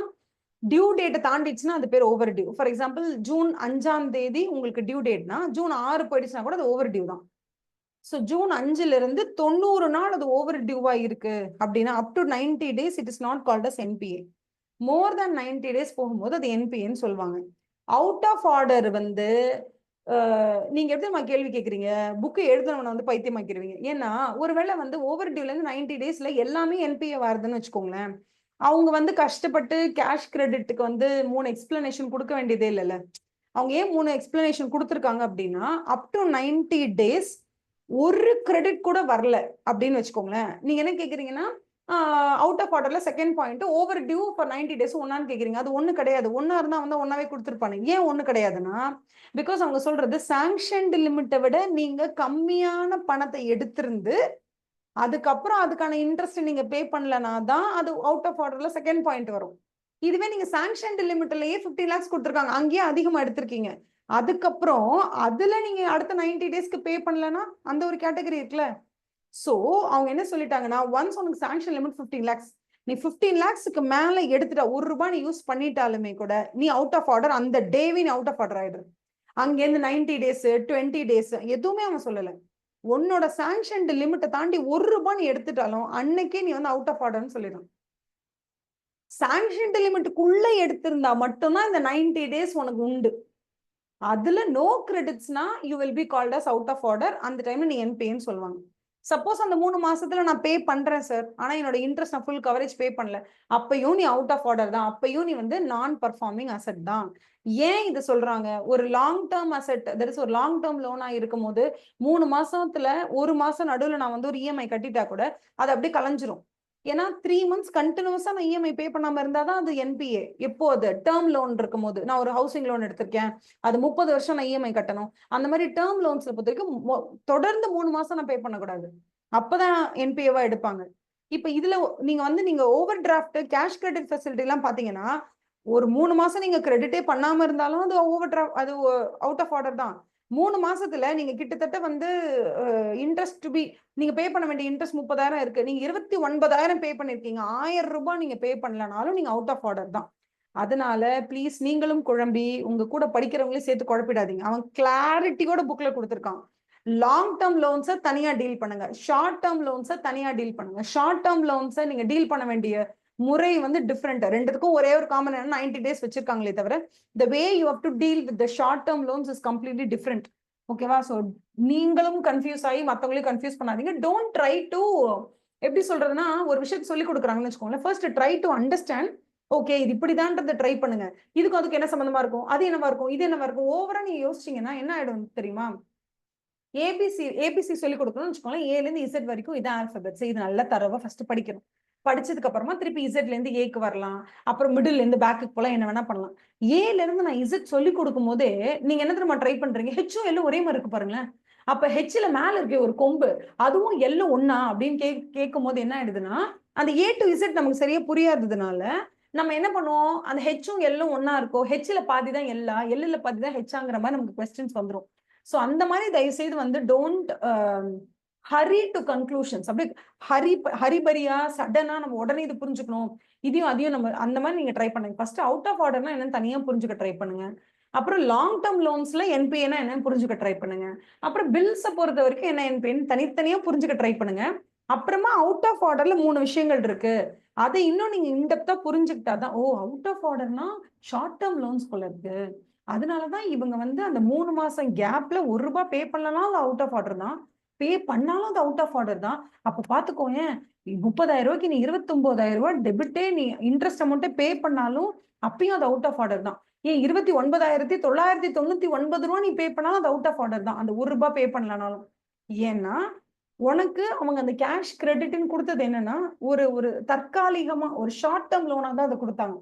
டியூ டேட்டை தாண்டிச்சுன்னா அது பேர் over due. For example June 5ஆம் தேதி உங்களுக்கு டியூ டேட்னா ஜூன் 6 போயிடுச்சுன்னா கூட அது ஓவர் டியூ தான். ஸோ ஜூன் 5ல இருந்து 90 நாள் அது ஓவர் டியூவா இருக்கு அப்படின்னா up to 90 days it is not called as NPA. More than 90 days போகும்போது அது என்பிஏன்னு சொல்லுவாங்க. அவுட் ஆஃப் ஆர்டர் வந்து நீங்க எப்படி கேள்வி கேட்குறீங்க, புக்கு எழுதுனவனை வந்து பைத்தியமாக்கிடுவீங்க. ஏன்னா ஒருவேளை வந்து ஓவர் டியூல இருந்து 90 daysல எல்லாமே என்பிஏ வருதுன்னு வச்சுக்கோங்களேன், அவங்க வந்து கஷ்டப்பட்டு கேஷ் கிரெடிட்டுக்கு வந்து 3 எக்ஸ்பிளனேஷன் கொடுக்க வேண்டியதே இல்லைல்ல. அவங்க ஏன் 3 எக்ஸ்பிளனேஷன் கொடுத்துருக்காங்க அப்படின்னா அப் டு 90 days ஒரு கிரெடிட் கூட வரல அப்படின்னு வச்சுக்கோங்களேன். நீங்க என்ன கேக்குறீங்கன்னா அவுட் ஆஃப் ஆர்டர்ல second point over due for 90 days ஒன்னான்னு கேக்குறீங்க. அது ஒண்ணு கிடையாது. ஒன்னா இருந்தா வந்து ஒன்னாவே கொடுத்துருப்பாங்க. ஏன் ஒண்ணு கிடையாதுன்னா பிகாஸ் அவங்க சொல்றது சாங்ஷன்டு லிமிட்டை விட நீங்க கம்மியான பணத்தை எடுத்திருந்து அதுக்கப்புறம் அதுக்கான இன்ட்ரெஸ்ட் நீங்க பே பண்ணலனா தான் அது அவுட் ஆஃப் ஆர்டர்ல செகண்ட் பாயிண்ட் வரும். இதுவே நீங்க சாங்ஷன்டு லிமிட்லயே 50 lakhs கொடுத்துருக்காங்க, அங்கேயே அதிகமா எடுத்திருக்கீங்க, அதுக்கப்புறம் அதுல நீங்க அடுத்த 90 daysக்கு பே பண்ணலன்னா அந்த ஒரு கேட்டகரி இருக்குல்ல. சோ அவங்க என்ன சொல்லிட்டாங்கன்னா ஒன்ஸ் உனக்கு சாங்ஷன் லிமிட் 15 lakhs, நீ 15 lakhsக்கு மேல எடுத்துட்டா ₹1 நீ யூஸ் பண்ணிட்டாலுமே கூட நீ அவுட் ஆஃப் ஆர்டர், அந்த டேவே நீ அவுட் ஆஃப் ஆர்டர் ஆயிடுற. அங்கேருந்து 90 days 20 days எதுவுமே அவன் சொல்லல. உன்னோட சாங்ஷன் லிமிட்டை தாண்டி ₹1 நீ எடுத்துட்டாலும் அன்னைக்கே நீ வந்து அவுட் ஆஃப் ஆர்டர்னு சொல்லிடும். சாங்ஷன் லிமிட்டுக்குள்ள எடுத்திருந்தா மட்டும்தான் இந்த 90 days உனக்கு உண்டு. அதுல நோ கிரெடிட்ஸ்னா you will be called as out of order. அந்த டைம்ல நீ என்பிஏன்னு சொல்லுவாங்க. சப்போஸ் அந்த 3 மாசத்துல நான் பே பண்றேன் சார், ஆனா என்னோட இன்ட்ரெஸ்ட் நான் ஃபுல் கவரேஜ் பே பண்ணல, அப்பயும் நீ அவுட் ஆஃப் ஆர்டர் தான், அப்பயும் நீ வந்து நான் பர்ஃபார்மிங் அசெட் தான். ஏன் இது சொல்றாங்க? ஒரு long term asset, that is ஒரு லாங் டேர்ம் லோனா இருக்கும் போது 3 மாசத்துல 1 மாசம் நடுவுல நான் வந்து ஒரு இஎம்ஐ கட்டிட்டா கூட அது அப்படியே கலைஞ்சிரும். ஏன்னா 3 months கண்டினியூஸா நான் இஎம்ஐ பே பண்ணாம இருந்தாதான் அது என்பிஏ. எப்போ அது டேர்ம் லோன் இருக்கும் போது, நான் ஒரு ஹவுசிங் லோன் எடுத்திருக்கேன், அது 30 வருஷம் நான் இஎம்ஐ கட்டணும், அந்த மாதிரி டேர்ம் லோன்ஸ்ல பொறுத்த வரைக்கும் தொடர்ந்து 3 மாசம் நான் பே பண்ணக்கூடாது, அப்பதான் என்பிஏவா எடுப்பாங்க. இப்ப இதுல நீங்க over draft, cash credit facility எல்லாம் பாத்தீங்கன்னா ஒரு 3 மாசம் நீங்க கிரெடிட்டே பண்ணாம இருந்தாலும் அது ஓவர் டிராஃப்ட், அது அவுட் ஆஃப் ஆர்டர் தான். 3 மாசத்துல நீங்க கிட்டத்தட்ட வந்து இன்ட்ரெஸ்ட் டு பி நீங்க பே பண்ண வேண்டிய இன்ட்ரெஸ்ட் 30,000 இருக்கு, நீங்க 29,000 பே பண்ணிருக்கீங்க, ₹1000 நீங்க பே பண்ணலனாலும் நீங்க அவுட் ஆஃப் ஆர்டர் தான். அதனால ப்ளீஸ் நீங்களும் குழம்பி உங்க கூட படிக்கிறவங்களையும் சேர்த்து குழப்பிடாதீங்க. அவன் கிளாரிட்டியோட புக்ல கொடுத்துருக்கான். லாங் டேர்ம் லோன்ஸை தனியா டீல் பண்ணுங்க, ஷார்ட் டேர்ம் லோன்ஸை தனியா டீல் பண்ணுங்க. ஷார்ட் டேர்ம் லோன்ஸை நீங்க டீல் பண்ண வேண்டிய முறை வந்து டிஃப்ரெண்ட். ரெண்டுத்துக்கும் ஒரே ஒரு காமன் 90 days வச்சிருக்காங்களே தவிர the way you have to deal with the short term loans is completely different. ஓகேவா? சோ நீங்களும் கன்ஃபியூஸ் ஆகி மத்தவங்களையும் கன்ஃபியூஸ் பண்ணாதீங்க. டோன்ட் ட்ரை டு, எப்படி சொல்றதுன்னா ஒரு விஷயத்தை சொல்லி கொடுக்குறாங்கன்னு வச்சுக்கோங்களேன், first try to understand. Okay இது இப்படிதான்றதை ட்ரை பண்ணுங்க, இதுக்கும் அதுக்கு என்ன சம்பந்தமா இருக்கும், அது என்னவா இருக்கும், இது என்னவா இருக்கும், ஓவரா நீங்க யோசிச்சீங்கன்னா என்ன ஆயிடும் தெரியுமா? ஏபிசி சொல்லி கொடுக்கணும்னு வச்சுக்கோங்களேன், ஏல இருந்து இசட் வரைக்கும் இது ஆல்பபெட்ஸ், இது நல்லா தரவா ஃபர்ஸ்ட் படிக்கணும். படிச்சதுக்கு அப்புறமா திருப்பி இசட்ல இருந்து ஏக்கு வரலாம், அப்புறம் மிடில் இருந்து பேக்குக்கு போலாம், என்ன வேணா பண்ணலாம். ஏல இருந்து நான் இசட் சொல்லி கொடுக்கும் போதே நீங்க என்ன தெரியுமா ட்ரை பண்றீங்க, ஹெச்ஓ எல்லாம் ஒரே மாதிரி இருக்கு பாருங்களேன். அப்ப ஹெச்ல மேல இருக்க ஒரு கொம்பு அதுவும் எல்லு ஒன்னா அப்படின்னு கேட்கும் போது என்ன ஆயிடுதுன்னா அந்த ஏ டு இசட் நமக்கு சரியா புரியாததுனால நம்ம என்ன பண்ணுவோம், அந்த ஹெச்சும் எல்லும் ஒன்னா இருக்கும், ஹெச்ல பாதி தான் எல்லா, எல்லுல பாதி தான் ஹெச்சாங்கிற மாதிரி நமக்கு கொஸ்டின்ஸ் வந்துடும். ஸோ அந்த மாதிரி தயவு செய்து வந்து டோன்ட் ஹரி டு கன்க்ளூஷன்ஸ். அப்படியே ஹரிபரியா சடனா நம்ம உடனே இது புரிஞ்சுக்கணும், இதையும் அதையும் நம்ம அந்த மாதிரி நீங்க ட்ரை பண்ணுங்க. ஃபர்ஸ்ட் அவுட் ஆஃப் ஆர்டர்னா என்னன்னு தனியா புரிஞ்சுக்க ட்ரை பண்ணுங்க. அப்புறம் லாங் டேர்ம் லோன்ஸ்ல என்பிஏனா என்னன்னு புரிஞ்சுக்க ட்ரை பண்ணுங்க. அப்புறம் பில்ஸை பொறுத்த வரைக்கும் என்ன என்பிஏன்னு தனித்தனியா புரிஞ்சுக்க ட்ரை பண்ணுங்க. அப்புறமா அவுட் ஆஃப் ஆர்டர்ல 3 விஷயங்கள் இருக்கு, அதை இன்னும் நீங்க இன்டெப்தா புரிஞ்சுக்கிட்டாதான், ஓ அவுட் ஆஃப் ஆர்டர்னா ஷார்ட் டேர்ம் லோன்ஸ் போல இருக்கு, அதனாலதான் இவங்க வந்து அந்த 3 மாசம் கேப்ல ₹1 பே பண்ணலாம், அது அவுட் ஆஃப் ஆர்டர் தான், பே பண்ணாலும் அது அவுட் ஆஃப் ஆர்டர் தான். அப்ப பாத்துக்கோங்க, 30,000 ரூபாய்க்கு நீ 29,000 ரூபாய் டெபிட்டே நீ இன்ட்ரெஸ்ட் அமௌண்ட்டே பே பண்ணாலும் அப்பயும் அது அவுட் ஆஃப் ஆர்டர் தான். ஏன் 29,999 ரூபாய் நீ பே பண்ணாலும் அது அவுட் ஆஃப் ஆர்டர் தான், அந்த ₹1 பே பண்ணலனாலும். ஏன்னா உனக்கு அவங்க அந்த கேஷ் கிரெடிட்னு கொடுத்தது என்னன்னா ஒரு ஒரு தற்காலிகமா ஒரு ஷார்ட் டேர்ம் லோனா தான் அதை கொடுத்தாங்க.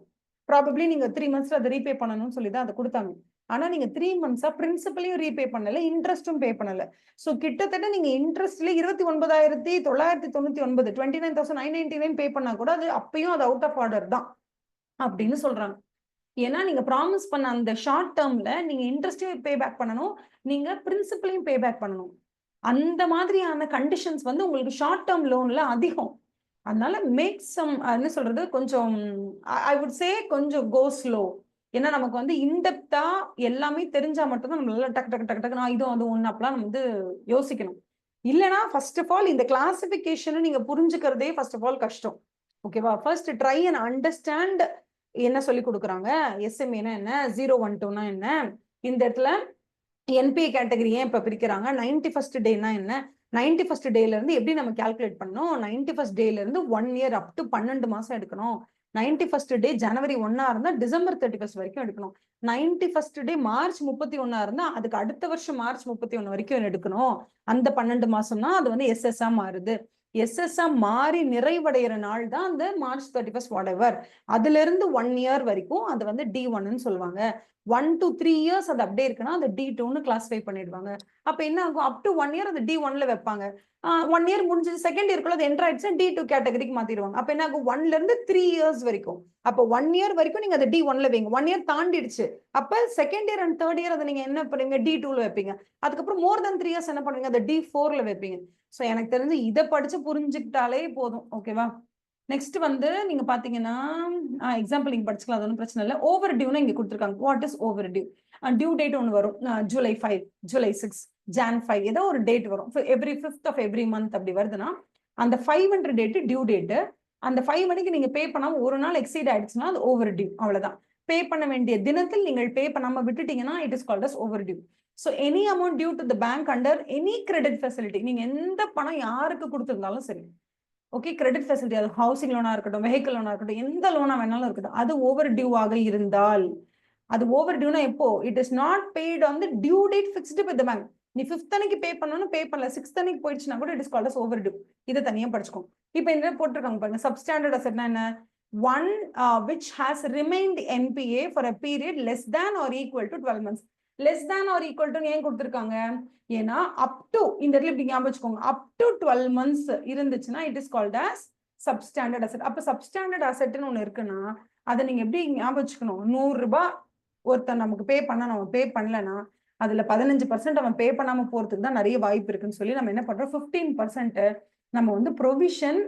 ப்ராபப்ளி நீங்க 3 monthsல அதை ரீபே பண்ணணும்னு சொல்லி தான் அதை கொடுத்தாங்க. ஆனா நீங்க 3 monthsா பிரின்சிபலையும் ரீபே பண்ணல, இன்ட்ரெஸ்டும் பே பண்ணல. சோ கிட்டத்தட்ட நீங்க இன்ட்ரெஸ்ட்ல 29,999 29,999 பே பண்ணா கூட அது அப்பயும் அது அவுட் ஆஃப் ஆர்டர் தான் அப்படின்னு சொல்றாங்க. ஏன்னா நீங்க ப்ராமிஸ் பண்ண அந்த ஷார்ட் டேர்ம்ல நீங்க இன்ட்ரெஸ்டையும் பே பேக் பண்ணணும், நீங்க பிரின்சிபலையும் பே பேக் பண்ணணும். அந்த மாதிரியான கண்டிஷன்ஸ் வந்து உங்களுக்கு ஷார்ட் டேர்ம் லோன்ல அதிகம். அதனால மேக் சம் என்ன சொல்றது, கொஞ்சம் ஐ வுட் சே கொஞ்சம் கோ ஸ்லோ. ஏன்னா நமக்கு வந்து இன்டெப்தா எல்லாமே தெரிஞ்சா மட்டும்தான் நம்மளால டக்கு டக்கு டக்கு டக்கு இதுவும் அது ஒண்ணு அப்பெல்லாம் நம்ம வந்து யோசிக்கணும். இல்லைன்னா ஃபர்ஸ்ட் ஆஃப் ஆல் இந்த கிளாசிபிகேஷன் நீங்க புரிஞ்சுக்கிறதே ஃபர்ஸ்ட் ஆஃப் ஆல் கஷ்டம். ஓகேவா? ஃபர்ஸ்ட் ட்ரை அண்ட் அண்டர்ஸ்டாண்ட் என்ன சொல்லி கொடுக்குறாங்க, எஸ்எம்ஏனா என்ன, 012னா என்ன, இந்த இடத்துல என்பிஏ கேட்டகரி ஏன் இப்ப பிரிக்கிறாங்க, 91st டேனா என்ன, 91st டேல இருந்து எப்படி நம்ம கால்குலேட் பண்ணணும், 91st டேல இருந்து 1 year அப் டு 12 மாசம் எடுக்கணும், 91st டே ஜனவரி 1 இருந்தா டிசம்பர் 31 வரைக்கும் எடுக்கணும், 91st டே மார்ச் 31 இருந்தா அதுக்கு அடுத்த வருஷம் மார்ச் 31 வரைக்கும் எடுக்கணும். அந்த 12 மாசம்னா அது வந்து எஸ்எஸ்ஆ மாறுது. எஸ்எஸ்ஆ மாறி நிறைவடைகிற நாள் தான் அந்த மார்ச் 31 whatever. அதுல இருந்து 1 year வரைக்கும் அது வந்து D1ன்னு சொல்லுவாங்க. 1 to 3 years அது அப்படியே இருக்குன்னா அது D2ன்னு கிளாஸிஃபை பண்ணிடுவாங்க. அப்ப என்ன ஆகும், அப் டு 1 year அது D1ல வைப்பாங்க. 1 year முடிஞ்சது செகண்ட் இயர்க்குள்ள அது என்டர் ஆயிடுச்சுன்னா D2 கேட்டகரிக்கு மாத்திடுவாங்க. அப்ப என்ன ஆகும், 1ல இருந்து 3 years வரைக்கும். அப்ப 1 year வரைக்கும் நீங்க அதை D1ல வைங்க. 1 year தாண்டிடுச்சு, அப்ப second year and third year அதை நீங்க என்ன பண்ணுவீங்க, D2ல வைப்பீங்க. அதுக்கப்புறம் மோர் தென் 3 years என்ன பண்ணுவீங்க, அதை D4ல வைப்பீங்க. சோ எனக்கு தெரிஞ்சு இதை படிச்சு புரிஞ்சுக்கிட்டாலே போதும். ஓகேவா? நெக்ஸ்ட் வந்து நீங்க பாத்தீங்கன்னா எக்ஸாம்பிள் நீங்க படிச்சுக்கலாம், அது ஒன்றும் பிரச்சனை இல்லை. ஓவர் டியூன்னு இங்க கொடுத்துருக்காங்க. What is overdue? Due date ஒன்று வரும், July 5, July 6, Jan 5, ஏதோ ஒரு டேட் வரும். Every 5th of every month அப்படி வருதுன்னா அந்த 500 டேட் டியூ டேட்டு. அந்த 5 மணிக்கு நீங்க பே பண்ணாம ஒரு நாள் எக்ஸீட் ஆயிடுச்சுன்னா அது ஓவர் டியூ, அவ்வளவுதான். பே பண்ண வேண்டிய தினத்தில் நீங்கள் பே பண்ணாம விட்டுட்டீங்கன்னா it is called as over due. So any amount due to the bank under any credit facility, நீங்க எந்த பணம் யாருக்கு கொடுத்துருந்தாலும் சரி, ஓகே, கிரெடிட் ஃபெசிலிட்டி, அது ஹவுசிங் லோனா இருக்கட்டும், வெஹிக்கிள் லோனா இருக்கட்டும், எந்த லோனா வேணாலும் இருக்கட்டும், அது ஓவர் டியூ ஆக இருந்தால், அது ஓவர் டியூனா எப்போ, it is not paid on the due date fixed with the bank. நீ 5th அன்னைக்கு பே பண்ணனும், பே பண்ணல 6th அன்னைக்கு போயிடுச்சுனா கூட it is called as over due. இத தனியா படிச்சுக்கோங்க. இப்போ என்ன போட்டுருக்காங்க பாருங்க, சப்ஸ்டாண்டர்ட் அசெட்னா என்ன, one which has remained NPA for a period less than or equal to 12 months. less than or equal to ஏன் கொடுத்திருக்காங்க, ஏன்னா up to இந்த இடத்துல இப்படி ஞாபகம் வச்சுக்கோங்க, up to 12 months இருந்துச்சுன்னா it is called as substandard asset. அப்ப substandard assetன்னு ஒண்ணு இருக்குன்னா அதை நீங்க எப்படி ஞாபகம் வச்சுக்கணும், 100 ரூபாய் ஒருத்தன் நமக்கு பே பண்ணணும், அவன் பே பண்ணலன்னா அதுல 15% அவன் பே பண்ணாம போறதுக்கு தான் நிறைய வாய்ப்பு இருக்குன்னு சொல்லி நம்ம என்ன பண்றோம், 15% நம்ம வந்து ப்ரொவிஷன்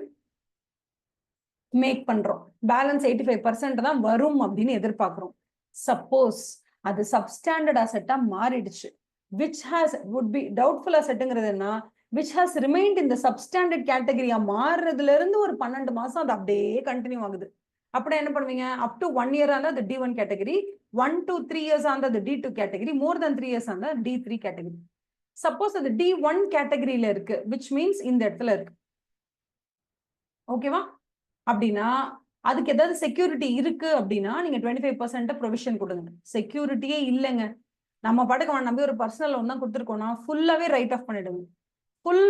மேக் பண்றோம். பேலன்ஸ் 85% தான் வரும் அப்படின்னு எதிர்பார்க்கிறோம். சப்போஸ் அது சப்ஸ்டாண்டர்ட் அசெட்டா மாறிடுச்சு, which has would be doubtful assetங்கிறதுனா which has remained in the substandard category மாறுறதுல இருந்து ஒரு 12 மாசம் அது அப்படியே கண்டினியூ ஆகுது. அப்படி என்ன பண்ணுவீங்க, up to 1 year ஆனா அது D1 category, 1 to 3 years ஆனா அது D2 category, more than 3 years ஆனா D3 category. சப்போஸ் அது D1 categoryல இருக்கு, which means இந்த இடத்துல இருக்கு. ஓகேவா? அப்படின்னா அதுக்கு ஏதாவது செக்யூரிட்டி இருக்கு அப்படின்னா நீங்க 25% ப்ரொவிஷன் கொடுங்க. செக்யூரிட்டியே இல்லைங்க, நம்ம பாட்டுக்கு அவன் நம்பி ஒரு பர்சனல் லோன் தான் கொடுத்துருக்கோம்னா ஃபுல்லாவே ரைட் ஆஃப் பண்ணிடுங்க. ஃபுல்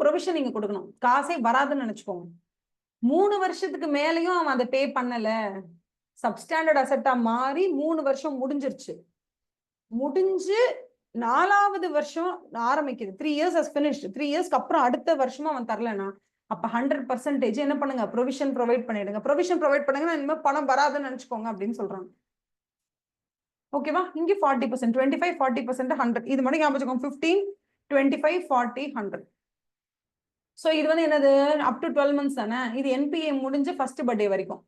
ப்ரொவிஷன் நீங்க கொடுக்கணும், காசே வராதுன்னு நினைச்சுக்கோங்க. 3 வருஷத்துக்கு மேலேயும் அவன் அதை பே பண்ணல, சப்ஸ்டாண்டர்ட் அசெட்டா மாறி 3 வருஷம் முடிஞ்சிருச்சு, முடிஞ்சு 4வது வருஷம் ஆரம்பிக்குது, 3 years has finished, 3 yearsக்கு அப்புறம் அடுத்த வருஷமா அவன் தரலனா அப்ப 100% என்ன பண்ணுங்க, ப்ரொவிஷன் ப்ரொவைட் பண்ணிடுங்க. ப்ரொவிஷன் ப்ரொவைட் பண்ணுங்கன்னா இனிமே பணம் வராதுன்னு நினைச்சுக்கோங்க அப்படின்னு சொல்றாங்க. ஓகேவா? இங்க 40%, 25, 40%, 100. இது மட்டும் ஞாபகம் வச்சுக்கோங்க. 15, 25, 40, 100. சோ இது வந்து என்னது, அப் டு 12 months தானே. இது என்பிஏ முடிஞ்ச ஃபர்ஸ்ட் பர்த்டே வரைக்கும்.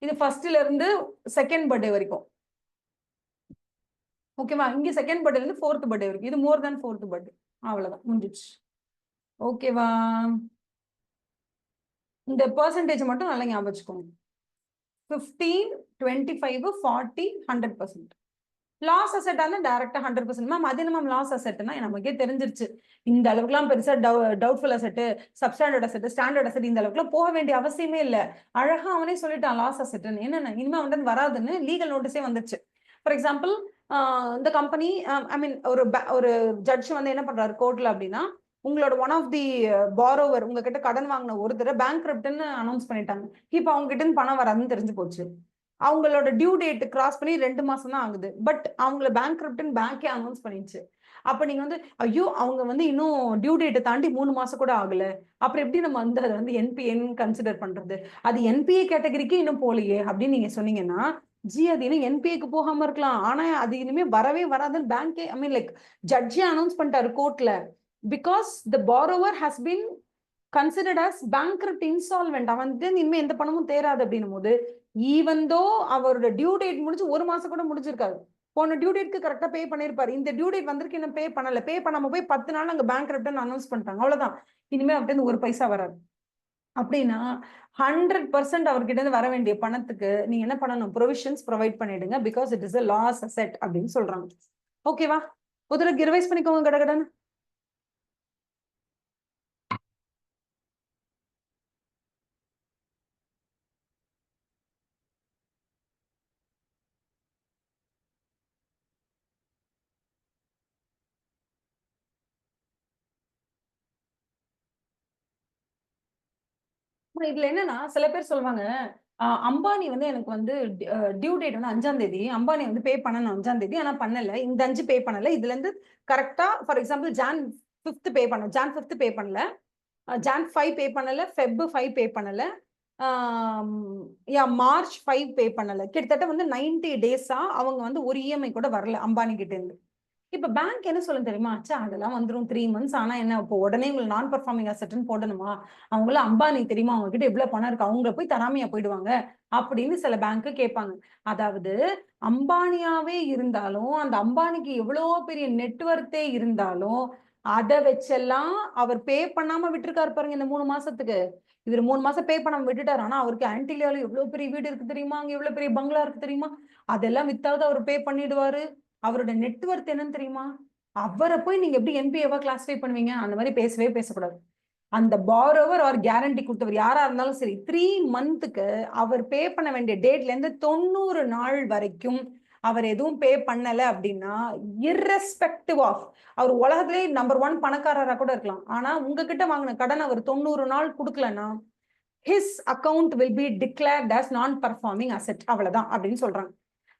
இது ஃபர்ஸ்ட்ல இருந்து செகண்ட் பர்த்டே வரைக்கும். ஓகேவா? இங்க செகண்ட் பர்த்டேல இருந்து ஃபோர்த் பர்த்டே வரைக்கும். இது மோர் தென் ஃபோர்த் பர்த்டே. அவ்வளவுதான், முடிஞ்சிச்சு. ஓகேவா? இந்த பெர்சன்டேஜ் மட்டும் நல்லா ஞாபகம் வச்சுக்கோங்க. 15, 25, 40, 100%. லாஸ் அசெட் ஆனா டைரக்டா 100%. மேம் அது என்ன மேம் லாஸ் அசெட்னா நமக்கே தெரிஞ்சிருச்சு. இந்த அளவுக்குலாம் பெருசா doubtful asset, substandard asset, standard asset இந்த அளவுக்குலாம் போக வேண்டிய அவசியமே இல்ல. அழகா அவனே சொல்லிட்டான் லாஸ் அசெட்னு. என்னன்னா இனிமே வந்து வராதுன்னு லீகல் நோட்டீஸே வந்துச்சு. ஃபார் எக்ஸாம்பிள் இந்த கம்பெனி ஐ மீன் ஒரு ஜட்ஜ் வந்து என்ன பண்றாரு கோர்ட்ல அப்படின்னா, உங்களோட ஒன் ஆஃப் தி பாரோவர் உங்ககிட்ட கடன் வாங்கின ஒருத்தர் பேங்க்ரப்ட்னு அனௌன்ஸ் பண்ணிட்டாங்க. இப்போ அவங்க கிட்ட இருந்து பணம் வராதுன்னு தெரிஞ்சு போச்சு. அவங்களோட டியூ டேட் கிராஸ் பண்ணி 2 மாசம் தான் ஆகுது. பட் அவங்கள பேங்க்ரப்ட்னு பேங்கே அனௌன்ஸ் பண்ணிடுச்சு. அப்ப நீங்க வந்து ஐயோ அவங்க வந்து இன்னும் டியூ டேட்டை தாண்டி 3 மாசம் கூட ஆகல. அப்புறம் எப்படி நம்ம வந்து அதை வந்து என்பிஏன்னு கன்சிடர் பண்றது? அது என்பிஏ கேட்டகரிக்கு இன்னும் போலையே அப்படின்னு நீங்க சொன்னீங்கன்னா, ஜி அது இன்னும் என்பிஏக்கு போகாம இருக்கலாம். ஆனா அது இனிமே வரவே வராதுன்னு பேங்கே ஐ மீன் லைக் ஜட்ஜே அனௌன்ஸ் பண்ணிட்டாரு கோர்ட்ல. Because the borrower has been considered as bankrupt insolvent. அவன் வந்து இனிமே எந்த பணமும் தேராது அப்படின்னும் போது, ஈவன் தோ அவரோட டியூ டேட் முடிஞ்சு 1 மாசம் கூட முடிஞ்சிருக்காது. போன டியூ டேட்க்கு கரெக்டா பே பண்ணிருப்பாரு. இந்த டியூ டேட் வந்திருக்கு இன்னும் பே பண்ணல. பே பண்ணாம போய் 10 நாள் அங்க பேங்க்ரப்ட்னு அனௌன்ஸ் பண்ணிட்டாங்க. அவ்வளவுதான். இனிமே அவர்கிட்ட இருந்து ஒரு பைசா வராது. அப்படின்னா 100% அவர்கிட்ட இருந்து வர வேண்டிய பணத்துக்கு நீங்க என்ன பண்ணணும், ப்ரொவிஷன்ஸ் ப்ரொவைட் பண்ணிடுங்க. Because it is a loss asset அப்படின்னு சொல்றாங்க. ஓகேவா? ஒரு தடவை ரிவைஸ் பண்ணிக்கோங்க கடகடன். இதுல என்னன்னா சில பேர் சொல்லுவாங்க, அம்பானி வந்து எனக்கு வந்து டியூ டேட் வந்து 5ஆம் தேதி, அம்பானி வந்து பே பண்ணணும் 5ஆம் தேதி, ஆனா பண்ணல. இந்த 5 பே பண்ணல. இதுல இருந்து கரெக்டா ஃபார் எக்ஸாம்பிள் ஜான் 5th பே பண்ண, ஜான் 5th பே பண்ணல, ஜான் 5 பே பண்ணல, ஃபெப் 5 பே பண்ணல, மார்ச் 5 பே பண்ணல. கிட்டத்தட்ட வந்து 90 டேஸா அவங்க வந்து ஒரு இஎம்ஐ கூட வரல அம்பானி கிட்ட இருந்து. இப்ப பேங்க் என்ன சொல்லும் தெரியுமா? அச்சா அதெல்லாம் வந்துரும் 3 months. ஆனா என்ன இப்போ உடனே உங்களுக்கு நான் பெர்ஃபார்மிங் அசெட்னு போடணுமா? அவங்கள அம்பானி தெரியுமா? அவங்க கிட்ட எவ்வளவு பணம் இருக்கு? அவங்கள போய் தராமையா போயிடுவாங்க அப்படின்னு சில பேங்க் கேட்பாங்க. அதாவது அம்பானியாவே இருந்தாலும் அந்த அம்பானிக்கு எவ்வளவு பெரிய நெட்வொர்த்தே இருந்தாலும் அதை வச்செல்லாம் அவர் பே பண்ணாம விட்டுருக்காரு பாருங்க இந்த 3 மாசத்துக்கு. இவர் 3 மாசம் பே பண்ணாம விட்டுட்டாரு. ஆனா அவருக்கு ஆன்டிலியால எவ்வளவு பெரிய வீடு இருக்கு தெரியுமா? அங்க எவ்வளவு பெரிய பங்களா இருக்கு தெரியுமா? அதெல்லாம் வித்தாவது அவர் பே பண்ணிடுவாரு. அவரோட நெட்வொர்த் என்னன்னு தெரியுமா? அவரை போய் நீங்க எப்படி என்பிஏவா கிளாஸிஃபை பண்ணுவீங்க? அந்த மாதிரி பேசவே பேசக்கூடாது. அந்த பாரோவர் ஆர் கேரண்டி கொடுத்தவர் யாரா இருந்தாலும் சரி 3 மந்த்துக்கு அவர் பே பண்ண வேண்டிய டேட்ல இருந்து 90 நாள் வரைக்கும் அவர் எதுவும் பே பண்ணல அப்படின்னா, இர்ரெஸ்பெக்டிவ் ஆஃப் அவர் உலகத்திலே நம்பர் 1 பணக்காரரா கூட இருக்கலாம். ஆனா உங்ககிட்ட வாங்கின கடன் அவர் 90 நாள் கொடுக்கலன்னா, his account will be declared as non-performing asset. அவ்வளவுதான் அப்படின்னு சொல்றாங்க.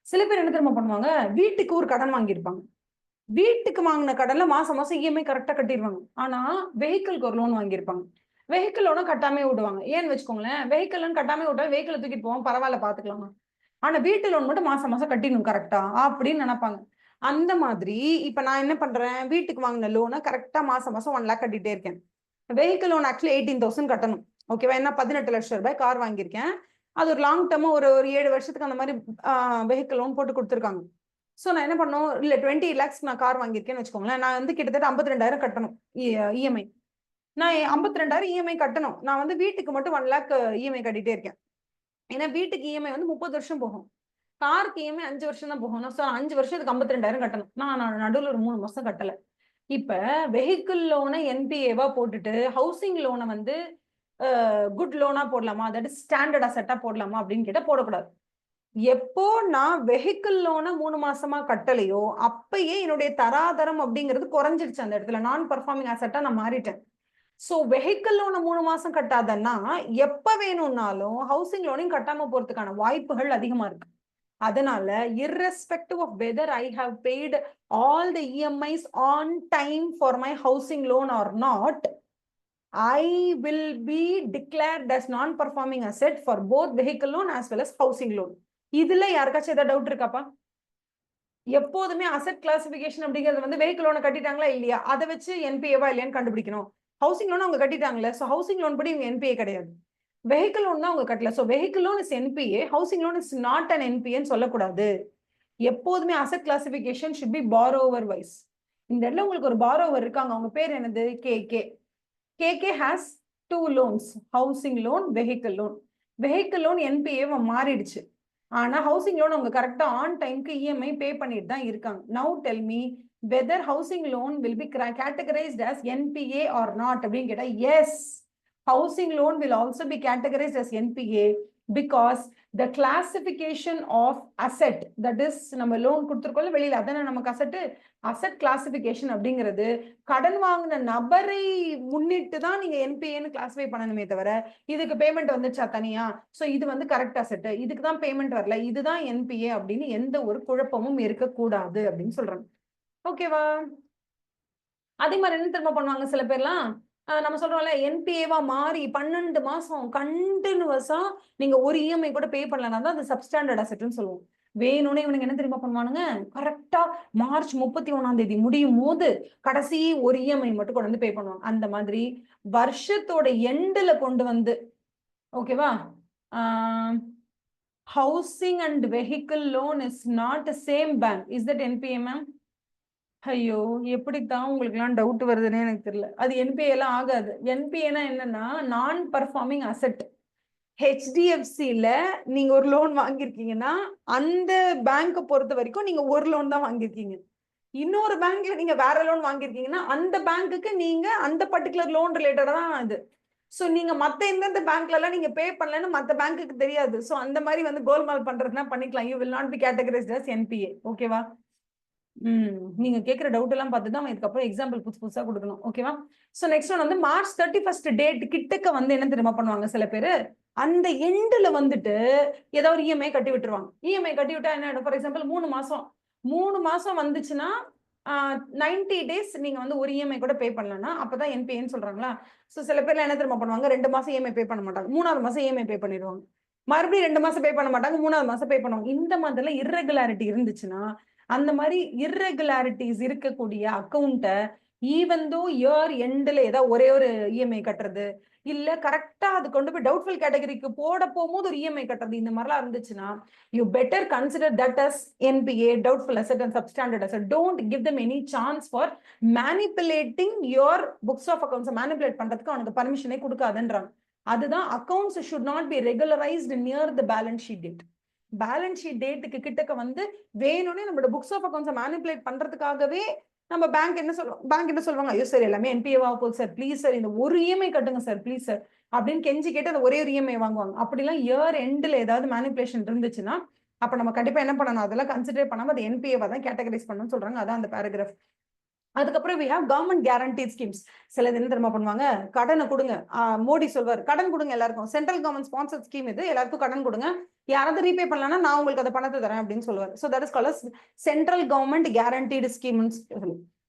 சில பேர் என்ன தெரியுமா பண்ணுவாங்க, வீட்டுக்கு ஒரு கடன் வாங்கியிருப்பாங்க. வீட்டுக்கு வாங்கின கடன்ல மாசம் மாசம் இஎம்ஐ கரெக்டா கட்டிடுவாங்க. ஆனா வெஹிக்கிள்க்கு ஒரு லோன் வாங்கியிருப்பாங்க. வெஹிக்கிள் லோனை கட்டாமே விடுவாங்க. ஏன்னு வச்சுக்கோங்களேன், வெஹிக்கிள் லோன் கட்டாமே விட்டா வெஹிக்கிளை தூக்கிட்டு போவோம், பரவாயில்ல பாத்துக்கலாம். ஆனா வீட்டு லோன் மட்டும் மாசம் மாசம் கட்டிடணும் கரெக்டா அப்படின்னு நினைப்பாங்க. அந்த மாதிரி இப்ப நான் என்ன பண்றேன், வீட்டுக்கு வாங்கின லோனை கரெக்டா மாசம் மாசம் 1 lakh கட்டிட்டே இருக்கேன். வெஹிக்கிள் லோன் ஆக்சுவலி 18,000 கட்டணும். ஓகேவா? என்ன 18 லட்சம் ரூபாய் கார் வாங்கியிருக்கேன். அது ஒரு லாங் டேர்மா ஒரு 7 வருஷத்துக்கு அந்த மாதிரி வெஹிக்கிள் லோன் போட்டு கொடுத்துருக்காங்க. சோ நான் என்ன பண்ணும், இல்ல 20 lakhs நான் கார் வாங்கியிருக்கேன்னு வச்சுக்கோங்களேன். நான் வந்து கிட்டத்தட்ட 52,000 கட்டணும் இஎம்ஐ. நான் 52,000 இஎம்ஐ கட்டணும். நான் வந்து வீட்டுக்கு மட்டும் 1 lakh இஎம்ஐ கட்டிட்டே இருக்கேன். ஏன்னா வீட்டுக்கு இஎம்ஐ வந்து 30 வருஷம் போகும். காருக்கு இஎம்ஐ 5 வருஷம் தான் போகும். சோ 5 வருஷத்துக்கு 52,000 கட்டணும். நான் நடுவில் ஒரு 3 மாசம் கட்டல. இப்ப வெஹிக்கிள் லோனை என்பிஏவா போட்டுட்டு ஹவுசிங் லோனை வந்து குட் லோனா போடலாமா, தட் இஸ் ஸ்டாண்டர்ட் அசெட்டா போடலாமா அப்படின்னு கேட்டா போடக்கூடாது. எப்போ நான் வெஹிக்கிள் லோனை 3 மாசமா கட்டலையோ அப்பயே என்னுடைய தராதரம் அப்படிங்கிறது குறைஞ்சிருச்சு. அந்த இடத்துல நான் பெர்ஃபார்மிங் அசெட்டா நான் மாறிட்டேன். சோ வெஹிக்கிள் லோனை 3 மாசம் கட்டாதன்னா எப்ப வேணும்னாலும் ஹவுசிங் லோனையும் கட்டாம போறதுக்கான வாய்ப்புகள் அதிகமா இருக்கு. அதனால irrespective of whether I have paid all the EMIs on time for my housing loan or not, I will be declared as non-performing asset for both vehicle loan as well as housing loan. இதுல யாருக்காச்சும் ஏதாவது doubt இருக்காப்பா? எப்போதுமே asset classification அப்படிங்கிறது வந்து vehicle லோனை கட்டிட்டாங்களா இல்லையா அதை வச்சு என்பிஏவா இல்லையான்னு கண்டுபிடிக்கணும். ஹவுசிங் லோன் அவங்க கட்டிட்டாங்களே, ஸோ ஹவுசிங் லோன் படி இவங்க என்பிஏ கிடையாது. வெஹிக்கிள் லோன் தான் அவங்க கட்டல, so vehicle loan is NPA, housing loan is not an என்பிஏன்னு சொல்லக்கூடாது. எப்போதுமே asset classification should be borrower wise. இந்த இடத்துல உங்களுக்கு ஒரு பாரோவர் இருக்காங்க, அவங்க பேர் என்னது? KK. KK has 2 loans, housing loan, vehicle loan. Vehicle loan NPA மாறிடுச்சு, ஆனா ஹவுசிங் லோன் அவங்க கரெக்டா ஆன் டைம்க்கு இஎம்ஐ பே பண்ணிட்டு தான் இருக்காங்க. Now tell me weather housing loan will be categorised as NPA or not அப்படின்னு கேட்டா S, housing loan will also be categorized as NPA because the classification of asset, that is நம்ம loan கொடுத்துருக்கோம்ல வெளியில, அதானே நமக்கு asset classification அப்படிங்கிறது கடன் வாங்கின நபரை முன்னிட்டு தான் நீங்க என்பிஏன்னு கிளாசிஃபை பண்ணணுமே தவிர இதுக்கு பேமெண்ட் வந்துச்சா தனியா, சோ இது வந்து கரெக்ட் அசெட், இதுக்கு தான் பேமெண்ட் வரல, இதுதான் என்பிஏ அப்படின்னு எந்த ஒரு குழப்பமும் இருக்கக்கூடாது அப்படின்னு சொல்றாங்க. ஓகேவா? அதே மாதிரி என்ன திரும்ப பண்ணுவாங்க சில பேர்லாம், நம்ம சொல்றோம்ல என்பிஏவா மாறி 12 மாசம் கண்டினியூஸா நீங்க ஒரு இஎம்ஐ கூட பே பண்ணலன்னா தான் அது சப்ஸ்டாண்டர்ட் அசெட்னு சொல்லுவோம். வேணும்னே இவனுங்க என்ன தெரியுமா பண்ணுவானுங்க, கரெக்டா மார்ச் 31 முடியும் போது கடைசி ஒரு இஎம்ஐ மட்டும் கொண்டு வந்து பே பண்ணுவாங்க. அந்த மாதிரி வருஷத்தோட எண்டுல கொண்டு வந்து, ஓகேவா, housing and vehicle loan is not same bank. Is that NBA ma'am? ஐயோ, எப்படித்தான் உங்களுக்கு எல்லாம் டவுட் வருதுன்னே எனக்கு தெரியல. அது என்பிஏ எல்லாம் ஆகாது. என்பிஏனா என்னன்னா நான் பர்ஃபார்மிங் அசெட். ஹெச்டிஎஃப்சில நீங்க ஒரு லோன் வாங்கியிருக்கீங்கன்னா அந்த பேங்கை பொறுத்த வரைக்கும் நீங்க ஒரு லோன் தான் வாங்கியிருக்கீங்க. இன்னொரு பேங்க்ல நீங்க வேற லோன் வாங்கியிருக்கீங்கன்னா அந்த பேங்க்குக்கு நீங்க அந்த பர்டிகுலர் லோன் ரிலேட்டடா தான் அது. ஸோ நீங்க மத்த எந்தெந்த பேங்க்ல எல்லாம் நீங்க பே பண்ணலன்னு மத்த பேங்க்குக்கு தெரியாது. ஸோ அந்த மாதிரி வந்து கோல்மால் பண்றதுனா பண்ணிக்கலாம். You will not be categorised as NPA. ஓகேவா? நீங்க கேக்குற டவுட் எல்லாம் பார்த்து தான் இதுக்கப்புறம் எக்ஸாம்பிள் புதுசா கொடுக்கணும். ஓகேவா? சோ நெக்ஸ்ட் ஒன் வந்து மார்ச் 31 டேட் கிட்டக்க வந்து என்ன தெரியுமா பண்ணுவாங்க சில பேரு, அந்த எண்டுல வந்துட்டு ஏதாவது இஎம்ஐ கட்டி விட்டுருவாங்க. இஎம்ஐ கட்டி விட்டா என்ன ஆயிடும்? ஃபார் எக்ஸாம்பிள் 3 மாசம் வந்துச்சுன்னா 90 days நீங்க வந்து ஒரு இஎம்ஐ கூட பே பண்ணலன்னா அப்பதான் என்பிஏன்னு சொல்றாங்களா. சோ சில பேர்ல என்ன தெரியுமா பண்ணுவாங்க, 2 மாசம் இஎம்ஐ பே பண்ண மாட்டாங்க, 3ஆவது மாசம் இஎம்ஐ பே பண்ணிடுவாங்க, மறுபடியும் 2 மாசம் பே பண்ண மாட்டாங்க, 3ஆவது மாசம் பே பண்ணுவாங்க. இந்த மாதிரிலாம் irregularity இருந்துச்சுன்னா, அந்த மாதிரி irregularities இருக்கக்கூடிய அக்கௌண்ட்டை ஈவன் தோ இயர் எண்ட்ல ஏதாவது ஒரே ஒரு இஎம்ஐ கட்டுறது, இல்ல கரெக்டா அது கொண்டு போய் டவுட்ஃபுல் கேட்டகரிக்கு போட போகும்போது ஒரு இஎம்ஐ கட்டுறது, இந்த மாதிரிலாம் இருந்துச்சுன்னா you better consider that as NPA, doubtful asset and substandard asset. Don't give them any chance for manipulating your books of accounts. Manipulate பண்றதுக்கு அவனுக்கு பர்மிஷனே கொடுக்காதுன்றாங்க. அதுதான் accounts should not be regularised near the balance sheet date. Balance sheet டேட்டுக்கு கிட்டக்க வந்து வேணும்னே நம்மளோட புக்ஸ் ஆஃப் அக்கௌண்ட்ஸ் மேனிபுலேட் பண்றதுக்காகவே நம்ம பேங்க் என்ன சொல்லுவாங்க, ஐயோ சார் எல்லாமே என்பிஏவா போகுது சார், ப்ளீஸ் சார் இந்த ஒரு இஎம்ஐ கட்டுங்க சார் ப்ளீஸ் சார் அப்படின்னு கெஞ்சி கேட்டு அந்த ஒரே ஒரு இஎம்ஐ வாங்குவாங்க. அப்படிலாம் இயர் எண்ட்ல ஏதாவது மேனிபுலேஷன் இருந்துச்சுன்னா அப்ப நம்ம கண்டிப்பா என்ன பண்ணணும், அதெல்லாம் கன்சிடர் பண்ணாம அது என்பிஏவா தான் கேட்டகரைஸ் பண்ணணும்னு சொல்றாங்க. அதான் அந்த பேராகிராஃப். அதுக்கப்புறம் we have government guaranteed schemes. சில என்ன தெரியுமா பண்ணுவாங்க, கடனை கொடுங்க. மோடி சொல்வார் கடன் கொடுங்க எல்லாருக்கும், சென்ட்ரல் கவர்மெண்ட் ஸ்பான்சர்ட் ஸ்கீம் இது, எல்லாருக்கும் கடன் கொடுங்க, யாராவது ரீபே பண்ணலன்னா நான் உங்களுக்கு அந்த பணத்தை தரேன் அப்படின்னு சொல்லுவார். So that is called central government guaranteed scheme.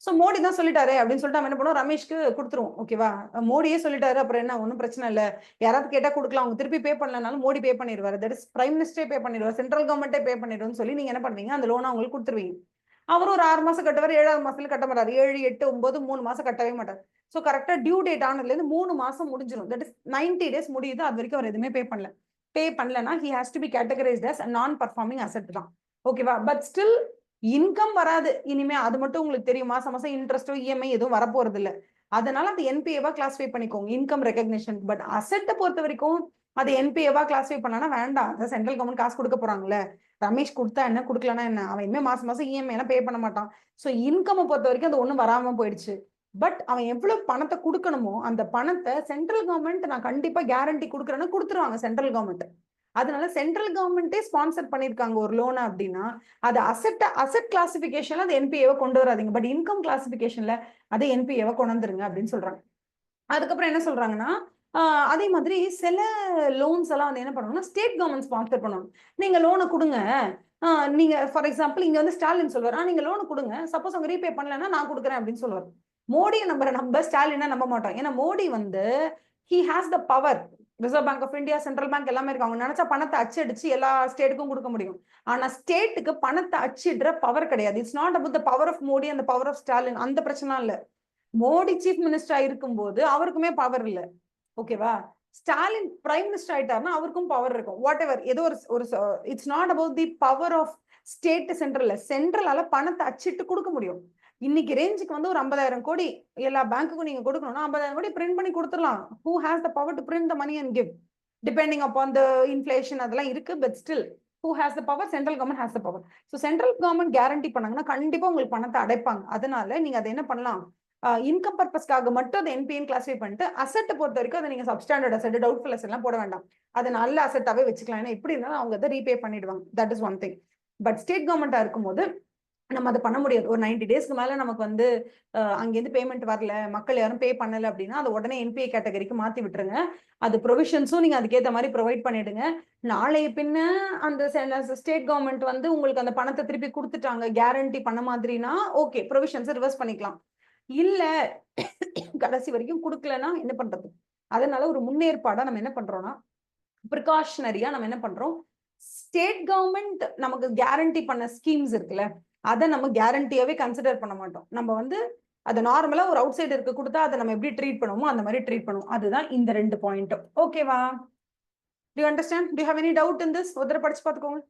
So Modi தான் சொல்லிட்டாரு அப்படின்னு சொல்லிட்டு நம்ம என்ன பண்ணுவோம், ரமேஷ்க்கு கொடுத்துருவோம். ஓகேவா? மோடியே சொல்லிட்டாரு அப்புறம் என்ன, ஒன்றும் பிரச்சனை இல்லை, யாராவது கேட்டா கொடுக்கலாம், அவங்க திருப்பி பே பண்ணலனாலும் மோடி பே பண்ணிடுவாரு, தட் இஸ் பிரைம் மினிஸ்டரே பே பண்ணிடுவார், சென்ட்ரல் கவர்மெண்ட்டே பே பண்ணிடுவோம்னு சொல்லி நீங்க என்ன பண்ணுவீங்க, அந்த லோனை அவங்களுக்கு கொடுத்துருவீங்க. அவர் ஒரு 6 மாசம் கட்டுவார், 7ஆவது மாசத்துல கட்ட மாட்டாரு, 7, 8, 9, 3 மாசம் கட்டவே மாட்டார். ஸோ கரெக்டா டியூ டேட் ஆனதுல இருந்து 3 மாசம் முடிஞ்சிடும், தட் இஸ் 90 days முடியுது, அது வரைக்கும் அவர் எதுவுமே பே பண்ணலன்னா he has to be categorized as நான் பர்ஃபார்மிங் அசெட் தான். ஓகேவா? பட் ஸ்டில் இன்கம் வராது இனிமே, அது மட்டும் உங்களுக்கு தெரியும், மாசம் மாசம் இன்ட்ரெஸ்டோ இஎம்ஐ எதுவும் வரப்போறது இல்லை, அதனால அது என்பிஏவா கிளாஸிஃபை பண்ணிக்கோங்க, இன்கம் ரெகக்னிஷன். பட் அசெட்டை பொறுத்த வரைக்கும் அது என்பிஏவா கிளாஸிஃபை பண்ணனா வேண்டாம், அந்த சென்ட்ரல் கவர்மெண்ட் காசு கொடுக்க போறாங்கல்ல, ரமேஷ் கொடுத்தா என்ன கொடுக்கலன்னா என்ன, அவன் இனிமே மாசம் மாசம் இஎம்ஐ எல்லாம் பே பண்ண மாட்டான். ஸோ இன்கம் பொறுத்த வரைக்கும் அது ஒன்றும் வராம போயிடுச்சு. பட் அவன் எவ்வளவு பணத்தை கொடுக்கணுமோ அந்த பணத்தை சென்ட்ரல் கவர்மெண்ட் நான் கண்டிப்பா கேரண்டி கொடுக்குறேன்னு கொடுத்துருவாங்க சென்ட்ரல் கவர்மெண்ட். அதனால சென்ட்ரல் கவர்மெண்டே ஸ்பான்சர் பண்ணிருக்காங்க ஒரு லோன் அப்படின்னா அது அசெட் கிளாசிபிகேஷன்ல அது என்பிஏவை கொண்டு வராதிங்க, பட் இன்கம் கிளாசிபிகேஷன்ல அதை என்பிஏவை கொண்டு வந்துருங்க அப்படின்னு சொல்றாங்க. அதுக்கப்புறம் என்ன சொல்றாங்கன்னா, அதே மாதிரி சில லோன்ஸ் எல்லாம் வந்து என்ன பண்ணுவாங்கன்னா ஸ்டேட் கவர்மெண்ட் ஸ்பான்சர் பண்ணுவாங்க. நீங்க லோனை கொடுங்க, நீங்க ஃபார் எக்ஸாம்பிள் இங்க வந்து ஸ்டாலின் சொல்லுவார் நீங்க லோன் கொடுங்க, சப்போஸ் அவங்க ரீபே பண்ணலன்னா நான் கொடுக்குறேன் அப்படின்னு சொல்லுவார். மோடியை நம்ம ஸ்டாலினை நம்ப மாட்டோம். ஏன்னா மோடி வந்து he has the power. Reserve Bank of India, central bank எல்லாமே இருக்கு. அவங்க நினைச்சா பணத்தை அச்சடிச்சு எல்லா ஸ்டேட்டுக்கும் கொடுக்க முடியும். ஆனா ஸ்டேட்டுக்கு பணத்தை அச்சிடுற பவர் கிடையாது. It's not about the power of Modi and power of Stalin. அந்த பிரச்சனை இல்ல. மோடி சீஃப் மினிஸ்டரா இருக்கும்போது அவருக்குமே பவர் இல்ல. ஓகேவா? ஸ்டாலின் பிரைம் மினிஸ்டர் ஆயிட்டாருன்னா அவருக்கும் பவர் இருக்கும். வாட் எவர் ஏதோ ஒரு it's not about the power of state சென்ட்ரல்ல. சென்ட்ரலால பணத்தை அச்சிட்டு கொடுக்க முடியும். இன்னைக்கு ரேஞ்சுக்கு வந்து ஒரு 50,000 கோடி எல்லா பேங்க்குக்கும் நீங்க கொடுக்கணும்னா 50,000 கோடி பிரிண்ட் பண்ணி கொடுத்துடலாம். Who has the power to print the money and give, depending upon the inflation அதெல்லாம் இருக்கு. But still who has the power? Central government has the power. So central government guarantee பண்ணாங்கன்னா கண்டிப்பா உங்களுக்கு பணத்தை அடைப்பாங்க. அதனால நீங்க அதை என்ன பண்ணலாம், இன்கம் பர்பஸ்க்காக மட்டும் அதை என்பிஎன் கிளாஸிஃபை பண்ணிட்டு அசெட்டை பொறுத்த வரைக்கும் அதை நீங்க சப்ஸ்டாண்டர்ட் அசெட், டவுட்ஃபுல் அசெட் எல்லாம் போட வேண்டாம். அதை நல்ல அசெட்டாவே வச்சுக்கலாம். ஏன்னா எப்படி இருந்தாலும் அவங்க அதை ரீபே பண்ணிடுவாங்க. That is one thing. But state கவர்மெண்டா இருக்கும்போது நம்ம அதை பண்ண முடியாது. ஒரு 90 டேஸ்க்கு மேல நமக்கு வந்து அங்கேருந்து பேமெண்ட் வரல, மக்கள் யாரும் பே பண்ணல அப்படின்னா அதை உடனே என்பிஏ கேட்டகரிக்கு மாத்தி விட்டுருங்க. அது ப்ரொவிஷன்ஸும் நீங்க அதுக்கேற்ற மாதிரி ப்ரொவைட் பண்ணிடுங்க. நாளைய பின்ன அந்த ஸ்டேட் கவர்மெண்ட் வந்து உங்களுக்கு அந்த பணத்தை திருப்பி கொடுத்துட்டாங்க கேரண்டி பண்ண மாதிரினா ஓகே, ப்ரொவிஷன்ஸ் ரிவர்ஸ் பண்ணிக்கலாம். இல்ல கடைசி வரைக்கும் கொடுக்கலன்னா என்ன பண்றது? அதனால ஒரு முன்னேற்பாடா நம்ம என்ன பண்றோம்னா, ப்ரிகாஷனரியா நம்ம என்ன பண்றோம், ஸ்டேட் கவர்மெண்ட் நமக்கு கேரண்டி பண்ண ஸ்கீம்ஸ் இருக்குல்ல, அதை நம்ம கேரண்டியாவே கன்சிடர் பண்ண மாட்டோம். நம்ம வந்து அதை நார்மலா ஒரு அவுட் சைடருக்கு கொடுத்தா அதை நம்ம எப்படி ட்ரீட் பண்ணுவோமோ அந்த மாதிரி ட்ரீட் பண்ணுவோம். அதுதான் இந்த 2 பாயிண்ட்டும். ஓகேவா? To you understand? To you have any doubt in this? ஒரு தடவை படிச்சு பார்த்துக்கோங்க.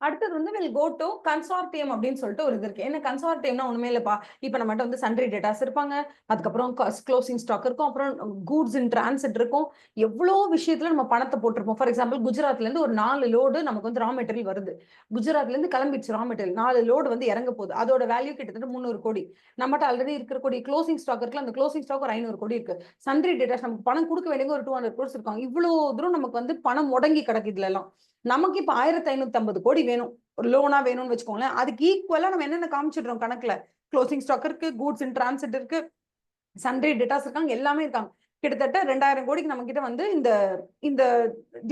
அடுத்தது வந்து வில் கோ டு கன்சார்டியம் அப்படின்னு சொல்லிட்டு ஒரு இது இருக்கு. என்ன கன்சார்டியம்னா ஒண்ணுமே இல்லப்பா. இப்ப நம்மகிட்ட வந்து சன்ட்ரி டேட்டாஸ் இருப்பாங்க, அதுக்கப்புறம் க்ளோசிங் ஸ்டாக் இருக்கும், அப்புறம் கூட்ஸ் இன் டிரான்சிட் இருக்கும். எவ்வளோ விஷயத்துல நம்ம பணத்தை போட்டிருப்போம். ஃபார் எக்ஸாம்பிள் குஜராத்ல இருந்து ஒரு 4 லோடு நமக்கு வந்து ரா மெட்டீரியல் வருது. குஜராத்ல இருந்து கிளம்பிடுச்சு ரா மெட்டீரியல், 4 லோடு வந்து இறங்க போகுது. அதோட வேல்யூ கிட்டத்தட்ட 300 கோடி. நம்மகிட்ட ஆல்ரெடி இருக்கக்கூடிய க்ளோசிங் ஸ்டாக் இருக்குல்ல, அந்த க்ளோசிங் ஸ்டாக் ஒரு 500 கோடி இருக்கு. சன்ட்ரி டேட்டாஸ் நமக்கு பணம் கொடுக்க வேண்டிய ஒரு 200 கோர்ஸ் இருக்காங்க. இவ்வளவு தூரம் நமக்கு வந்து பணம் முடங்கி கிடக்கு. இதுல எல்லாம் நமக்கு இப்ப 1550 கோடி வேணும், ஒரு லோனா வேணும்னு வச்சுக்கோங்களேன். அதுக்கு ஈக்குவலா நம்ம என்னென்ன காமிச்சிடுறோம் கணக்குல, க்ளோசிங் ஸ்டாக் இருக்கு, கூட்ஸ் இன் டிரான்சிட் இருக்கு, சன்ட்ரி டேட்டாஸ் இருக்காங்க, எல்லாமே இருக்காங்க. கிட்டத்தட்ட 2000 கோடிக்கு நம்ம கிட்ட வந்து இந்த இந்த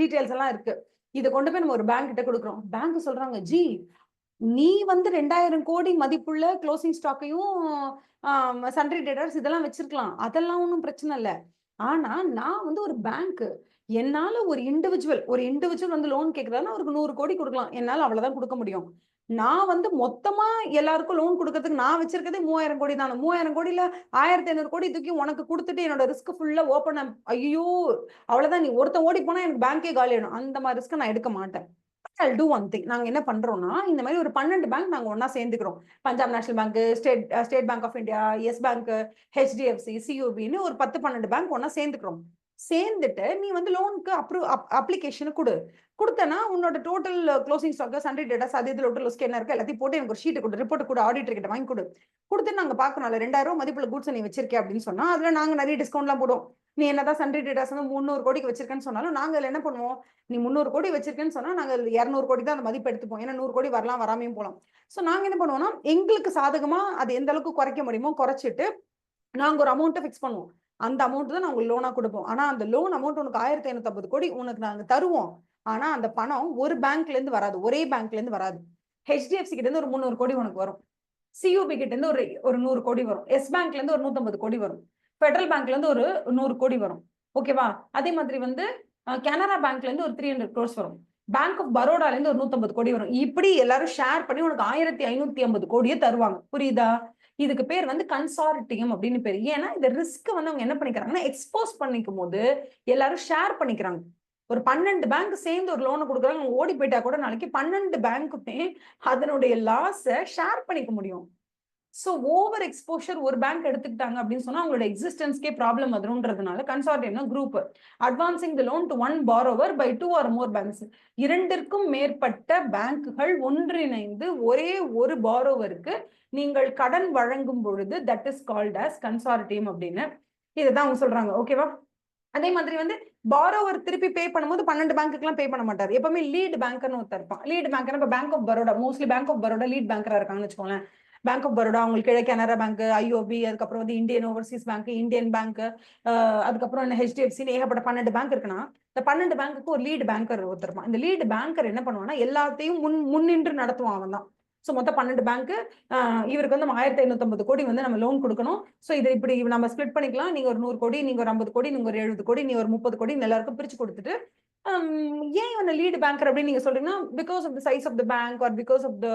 டீடைல்ஸ் எல்லாம் இருக்கு. இதை கொண்டு போய் நம்ம ஒரு பேங்க் கிட்ட கொடுக்குறோம். பேங்க் சொல்றாங்க, ஜி நீ வந்து 2000 கோடி மதிப்புள்ள க்ளோசிங் ஸ்டாக்கையும் சன்ட்ரி டேட்டாஸ் இதெல்லாம் வச்சிருக்கலாம், அதெல்லாம் ஒன்றும் பிரச்சனை இல்லை. ஆனா நான் வந்து ஒரு பேங்க், என்னால ஒரு இண்டிவிஜுவல் வந்து லோன் கேட்கறாருன்னா அவருக்கு 100 கோடி கொடுக்கலாம், என்னால அவ்வளவுதான் கொடுக்க முடியும். நான் வந்து மொத்தமா எல்லாருக்கும் லோன் கொடுக்கறதுக்கு நான் வச்சிருக்கதே 3000 கோடி தான். 3000 கோடியில 1500 கோடி தூக்கி உனக்கு கொடுத்துட்டு என்னோட ரிஸ்க் ஃபுல்லா ஓப்பன், ஐயோ அவ்வளவுதான், நீ ஒருத்தன் ஓடி போனா எனக்கு பேங்கே காலி ஆயிடும். அந்த மாதிரி ரிஸ்க் நான் எடுக்க மாட்டேன். I'll do one thing. நாங்க என்ன பண்றோம்னா, இந்த மாதிரி ஒரு 12 பேங்க் நாங்க ஒன்னா சேர்ந்துக்கிறோம். Punjab National Bank, State Bank of India, Yes Bank, HDFC, சியூபின்னு ஒரு 10-12 பேங்க் ஒன்னா சேர்ந்துக்கிறோம். சேர்ந்துட்டு நீ வந்து லோனுக்கு அப்ளிகேஷன் கொடுத்தனா உன்னோட total closing stock, sundry debtors, அது இதுல டோட்டல் ஸ்கேன் இருக்கு, எல்லாத்தையும் போட்டு எனக்கு ஒரு ஷீட் கொடு, ரிப்போர்ட் கூட ஆடிட்டர் கிட்ட வாங்கி கொடுத்து நாங்க பாக்கணும் 2000 ரூபாய் மதிப்புள்ள கூட்ஸ் நீ வச்சிருக்கே அப்படின்னு சொன்னா அதுல நாங்க நிறைய டிஸ்கவுண்ட்லாம் போடுவோம். நீ என்னதான் சன்ட்ரி டேட்டாஸ் வந்து 300 கோடிக்கு வச்சிருக்கேன்னு சொன்னாலும் நாங்க அதுல என்ன பண்ணுவோம், நீ 300 கோடி வச்சிருக்கேன்னு சொன்னா நாங்க 200 கோடி தான் அந்த மதிப்பு எடுத்துப்போம். ஏன்னா 100 கோடி வரலாம், வராமையும் போலாம். சோ நாங்க என்ன பண்ணுவோம்னா, எங்களுக்கு சாதகமா அது எந்த அளவுக்கு குறைக்க முடியுமோ குறைச்சிட்டு நாங்க ஒரு அமௌண்ட்டை ஃபிக்ஸ் பண்ணுவோம். அந்த அமௌண்ட் தான் நாங்க லோனா கொடுப்போம். ஆனா அந்த லோன் அமௌண்ட் உனக்கு 1550 கோடி உனக்கு நாங்க தருவோம். ஆனா அந்த பணம் ஒரு பேங்க்ல இருந்து வராது, ஒரே பேங்க்ல இருந்து வராது. ஹெச்டிஎஃப்சி கிட்ட இருந்து ஒரு 300 கோடி உனக்கு வரும், சியூபி கிட்ட இருந்து ஒரு 100 கோடி வரும், எஸ் பேங்க்ல இருந்து ஒரு 150 கோடி வரும், பெடரல் பேங்க்ல இருந்து ஒரு 100 கோடி வரும். ஓகேவா? அதே மாதிரி வந்து கனரா பேங்க்ல இருந்து ஒரு 300 crores வரும், பேங்க் ஆஃப் பரோடால இருந்து ஒரு 150 கோடி வரும். இப்படி எல்லாரும் ஷேர் பண்ணி உனக்கு 1550 கோடியே தருவாங்க. புரியுதா? இதுக்கு பேர் வந்து கன்சார்டியம் அப்படின்னு பேர். ஏன்னா இந்த ரிஸ்க் வந்து அவங்க என்ன பண்ணிக்கிறாங்கன்னா, எக்ஸ்போஸ் பண்ணிக்கும் போது எல்லாரும் ஷேர் பண்ணிக்கிறாங்க. ஒரு 12 பேங்க் சேர்ந்து ஒரு லோனை கொடுக்குறாங்க, ஓடி போயிட்டா கூட நாளைக்கு 12 பேங்க்குமே அதனுடைய லாஸை ஷேர் பண்ணிக்க முடியும். ஸோ ஓவர் எக்ஸ்போஷர் ஒரு பேங்க் எடுத்துக்கிட்டாங்க அப்படின்னு சொன்னா அவங்களோட எக்ஸிஸ்டன்ஸ்க்கே ப்ராப்ளம் வரும்ன்றதுனால கன்சார்டியம்னா group advancing the loan to one borrower by 2 or more banks, இரண்டிற்கும் மேற்பட்ட பேங்குகள் ஒன்றிணைந்து ஒரே ஒரு பாரோவருக்கு நீங்கள் கடன் வழங்கும் பொழுது that is called as consortium அப்படின்னு இதுதான் அவங்க சொல்றாங்க. ஓகேவா? அதே மாதிரி வந்து பாரோவர் திருப்பி பே பண்ணும்போது 12 பேங்க்குலாம் பே பண்ண மாட்டார். எப்பவுமே லீட் பேங்கர்னு ஒருத்தர் இருப்பான். லீட் பேங்கர் இப்போ Bank of Baroda, mostly Bank of Baroda lead பேங்கரா இருக்காங்கன்னு வச்சுக்கோங்களேன். பேங்க் ஆஃப் பரோடா, உங்களுக்கு கீழே கனரா பேங்க், ஐஓபி, அதுக்கப்புறம் வந்து Indian Overseas bank, Indian bank, அதுக்கப்புறம் என்ன ஹெச்டிஎஃப்சி, ஏகப்பட்ட 12 பேங்க் இருக்குன்னா இந்த 12 பேங்க்குக்கு ஒரு லீட் பேங்கர் ஒருத்தர் இருப்பான். இந்த லீட் பேங்கர் என்ன பண்ணுவான்னா எல்லாத்தையும் முன்னின்று நடத்துவான். அவன் தான். ஸோ மொத்தம் 12 பேங்க், இவருக்கு வந்து நம்ம 1550 கோடி வந்து நம்ம லோன் கொடுக்கணும். ஸோ இதை இப்படி நம்ம ஸ்பிளிட் பண்ணிக்கலாம். நீங்க ஒரு 100 கோடி, நீங்க ஒரு 50 கோடி, நீங்க ஒரு 70 கோடி, நீ ஒரு 30 கோடி எல்லாருக்கும் பிரிச்சு கொடுத்துட்டு ஏன் இவனை லீடு பேங்கர் அப்படின்னு நீங்க சொல்றீங்கன்னா because of the size of the bank or because of the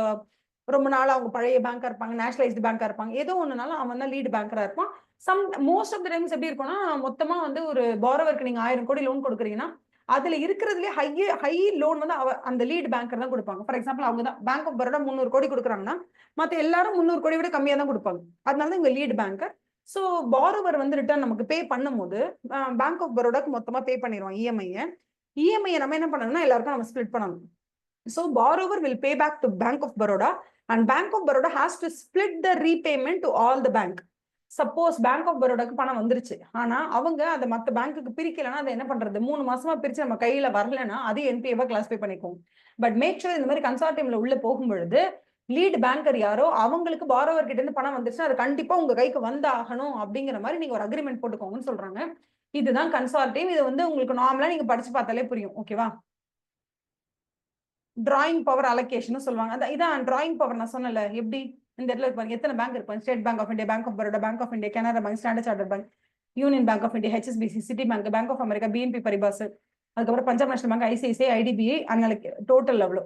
ரொம்ப நாள் அவங்க பழைய பேங்கா இருப்பாங்க, நேஷனலைஸ்டு பேங்கா இருப்பாங்க, ஏதோ ஒண்ணுனாலும் அவன் தான் லீடு பேங்கரா இருப்பான். மோஸ்ட் ஆஃப் த டைம்ஸ் எப்படி இருக்கும்னா மொத்தமா வந்து ஒரு பாரோவருக்கு நீங்க 1000 கோடி லோன் கொடுக்குறீங்கன்னா அதுல இருக்கிறதுலே ஹை லோன் வந்து அந்த லீட் பேங்கர் தான் கொடுப்பாங்க. ஃபார் எக்ஸாம்பிள் அவங்க தான் பேங்க் ஆஃப் பரோடா 300 கோடி கொடுக்குறாங்கன்னா மத்த எல்லாரும் 300 கோடி விட கம்மியா தான் கொடுப்பாங்க. அதனால தான் இவங்க லீட் பேங்கர். ஸோ பாரோவர் வந்து ரிட்டர்ன் நமக்கு பே பண்ணும்போது பேங்க் ஆஃப் பரோடாக்கு மொத்தமா பே பண்ணிடுவோம் இஎம்ஐ நம்ம என்ன பண்ணணும்னா எல்லாருக்கும் நம்ம ஸ்பிளிட் பண்ணணும். So borrower will pay back to Bank of Baroda and Bank of Baroda has to split the repayment to all the bank. Suppose Bank of பரோடாக்கு பணம் வந்துருச்சு ஆனா அவங்க அதை மற்ற பேங்க்குக்கு பிரிக்கலன்னா அதை என்ன பண்றது, 3 மாசமா பிரிச்சு நம்ம கையில வரலன்னா அது என்பிஏவா கிளாஸிஃபை பண்ணிக்கும். பட் மேக் ஷூர் இந்த மாதிரி கன்சார்டியம்ல உள்ள போகும்பொழுது லீட் பேங்கர் யாரோ அவங்களுக்கு பாரோவர் கிட்ட இருந்து பணம் வந்துருச்சுன்னா அது கண்டிப்பா உங்க கைக்கு வந்து ஆகணும் அப்படிங்கிற மாதிரி நீங்க ஒரு அக்ரிமெண்ட் போட்டுக்கோங்கன்னு சொல்றாங்க. இதுதான் கன்சார்டியம். இது வந்து உங்களுக்கு நார்மலா நீங்க படிச்சு பார்த்தாலே புரியும். ஓகேவா? டிராயிங் பவர் அலோகேஷன் சொல்லுவாங்க. இதான் டிராயிங் பவர். நான் சொன்னல எப்படி இந்த இடத்துல பாருங்க எத்தனை பேங்க் இருப்பாங்க. State Bank of India, Bank of Baroda, Bank of India, Canara Bank, Standard Chartered Bank, Union Bank of India, HSBC, Citi Bank, Bank of America, BNP Paribas, அதுக்கப்புறம் Punjab National Bank, ICICI, IDBI, அதனால டோட்டல் எவ்வளோ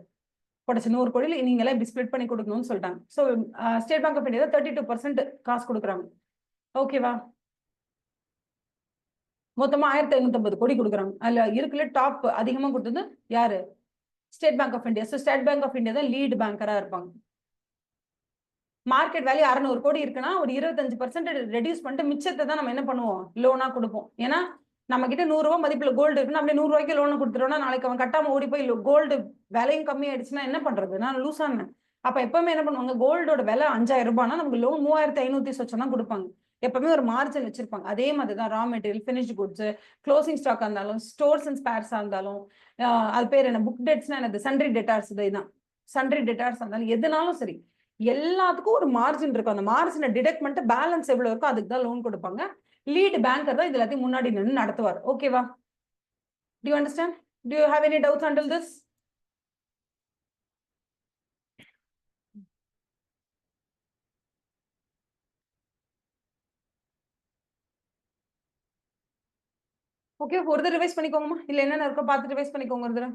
போட்டுச்சு 100 கோடியில் நீங்க எல்லாம் இப்படி split பண்ணி கொடுக்கணும்னு சொல்லிட்டாங்க. So State Bank of India 32% காசு கொடுக்குறாங்க. ஓகேவா? மொத்தமா 1550 கோடி கொடுக்குறாங்க. அதுல இருக்குல்ல டாப் அதிகமா கொடுத்தது யாரு? State Bank of India. So State Bank of India தான் லீட் பேங்கரா இருப்பாங்க. மார்க்கெட் வேல்யூ 600 கோடி இருக்குன்னா ஒரு 25% ரெடியூஸ் பண்ணிட்டு மிச்சத்தை தான் நம்ம என்ன பண்ணுவோம், லோனா கொடுப்போம். ஏன்னா நம்ம கிட்ட 100 ரூபாய் மதிப்புல கோல்டு இருக்குன்னா அப்படியே 100 ரூபாய்க்கு லோன் கொடுத்துட்டோம்னா நாளைக்கு அவன் கட்டாம ஓடி போய் கோல்டு விலையும் கம்மி ஆயிடுச்சுன்னா என்ன பண்றது, நான் லூஸ் ஆனேன். அப்ப எப்பவுமே என்ன பண்ணுவாங்க, கோல்டோட விலை 5000 ரூபாய்னா நமக்கு லோன் 3500 சொச்சம் தான் கொடுப்பாங்க. எப்பவுமே ஒரு மார்ஜின் வச்சிருப்பாங்க. அதே மாதிரி தான் raw material, finished goods, closing stock இருந்தாலும், ஸ்டோர்ஸ் அண்ட் ஸ்பேர்ஸா இருந்தாலும், அது பேர் என்ன, புக் டெட்ஸ்னா என்னது, சன்ட்ரி டெட்டார்ஸ், இதுதான் சன்ட்ரி டெட்டார்ஸ் இருந்தாலும் எதுனாலும் சரி எல்லாத்துக்கும் ஒரு மார்ஜின் இருக்கும். அந்த மார்ஜினை டிடெக்ட் பண்ணிட்டு பேலன்ஸ் எவ்வளவு இருக்கோ அதுக்கு தான் லோன் கொடுப்பாங்க. லீட் பேங்கர் தான் இது எல்லாத்தையும் முன்னாடி நின்று நடத்துவார். ஓகேவா? To you understand? To you have any doubts until this? Okay, ஒரு தடவை ரிவைஸ் பண்ணிக்கோங்கம்மா. இல்ல என்னென்ன இருக்கோ பார்த்துட்டு ரிவைஸ் பண்ணிக்கோங்க ஒரு தடவை.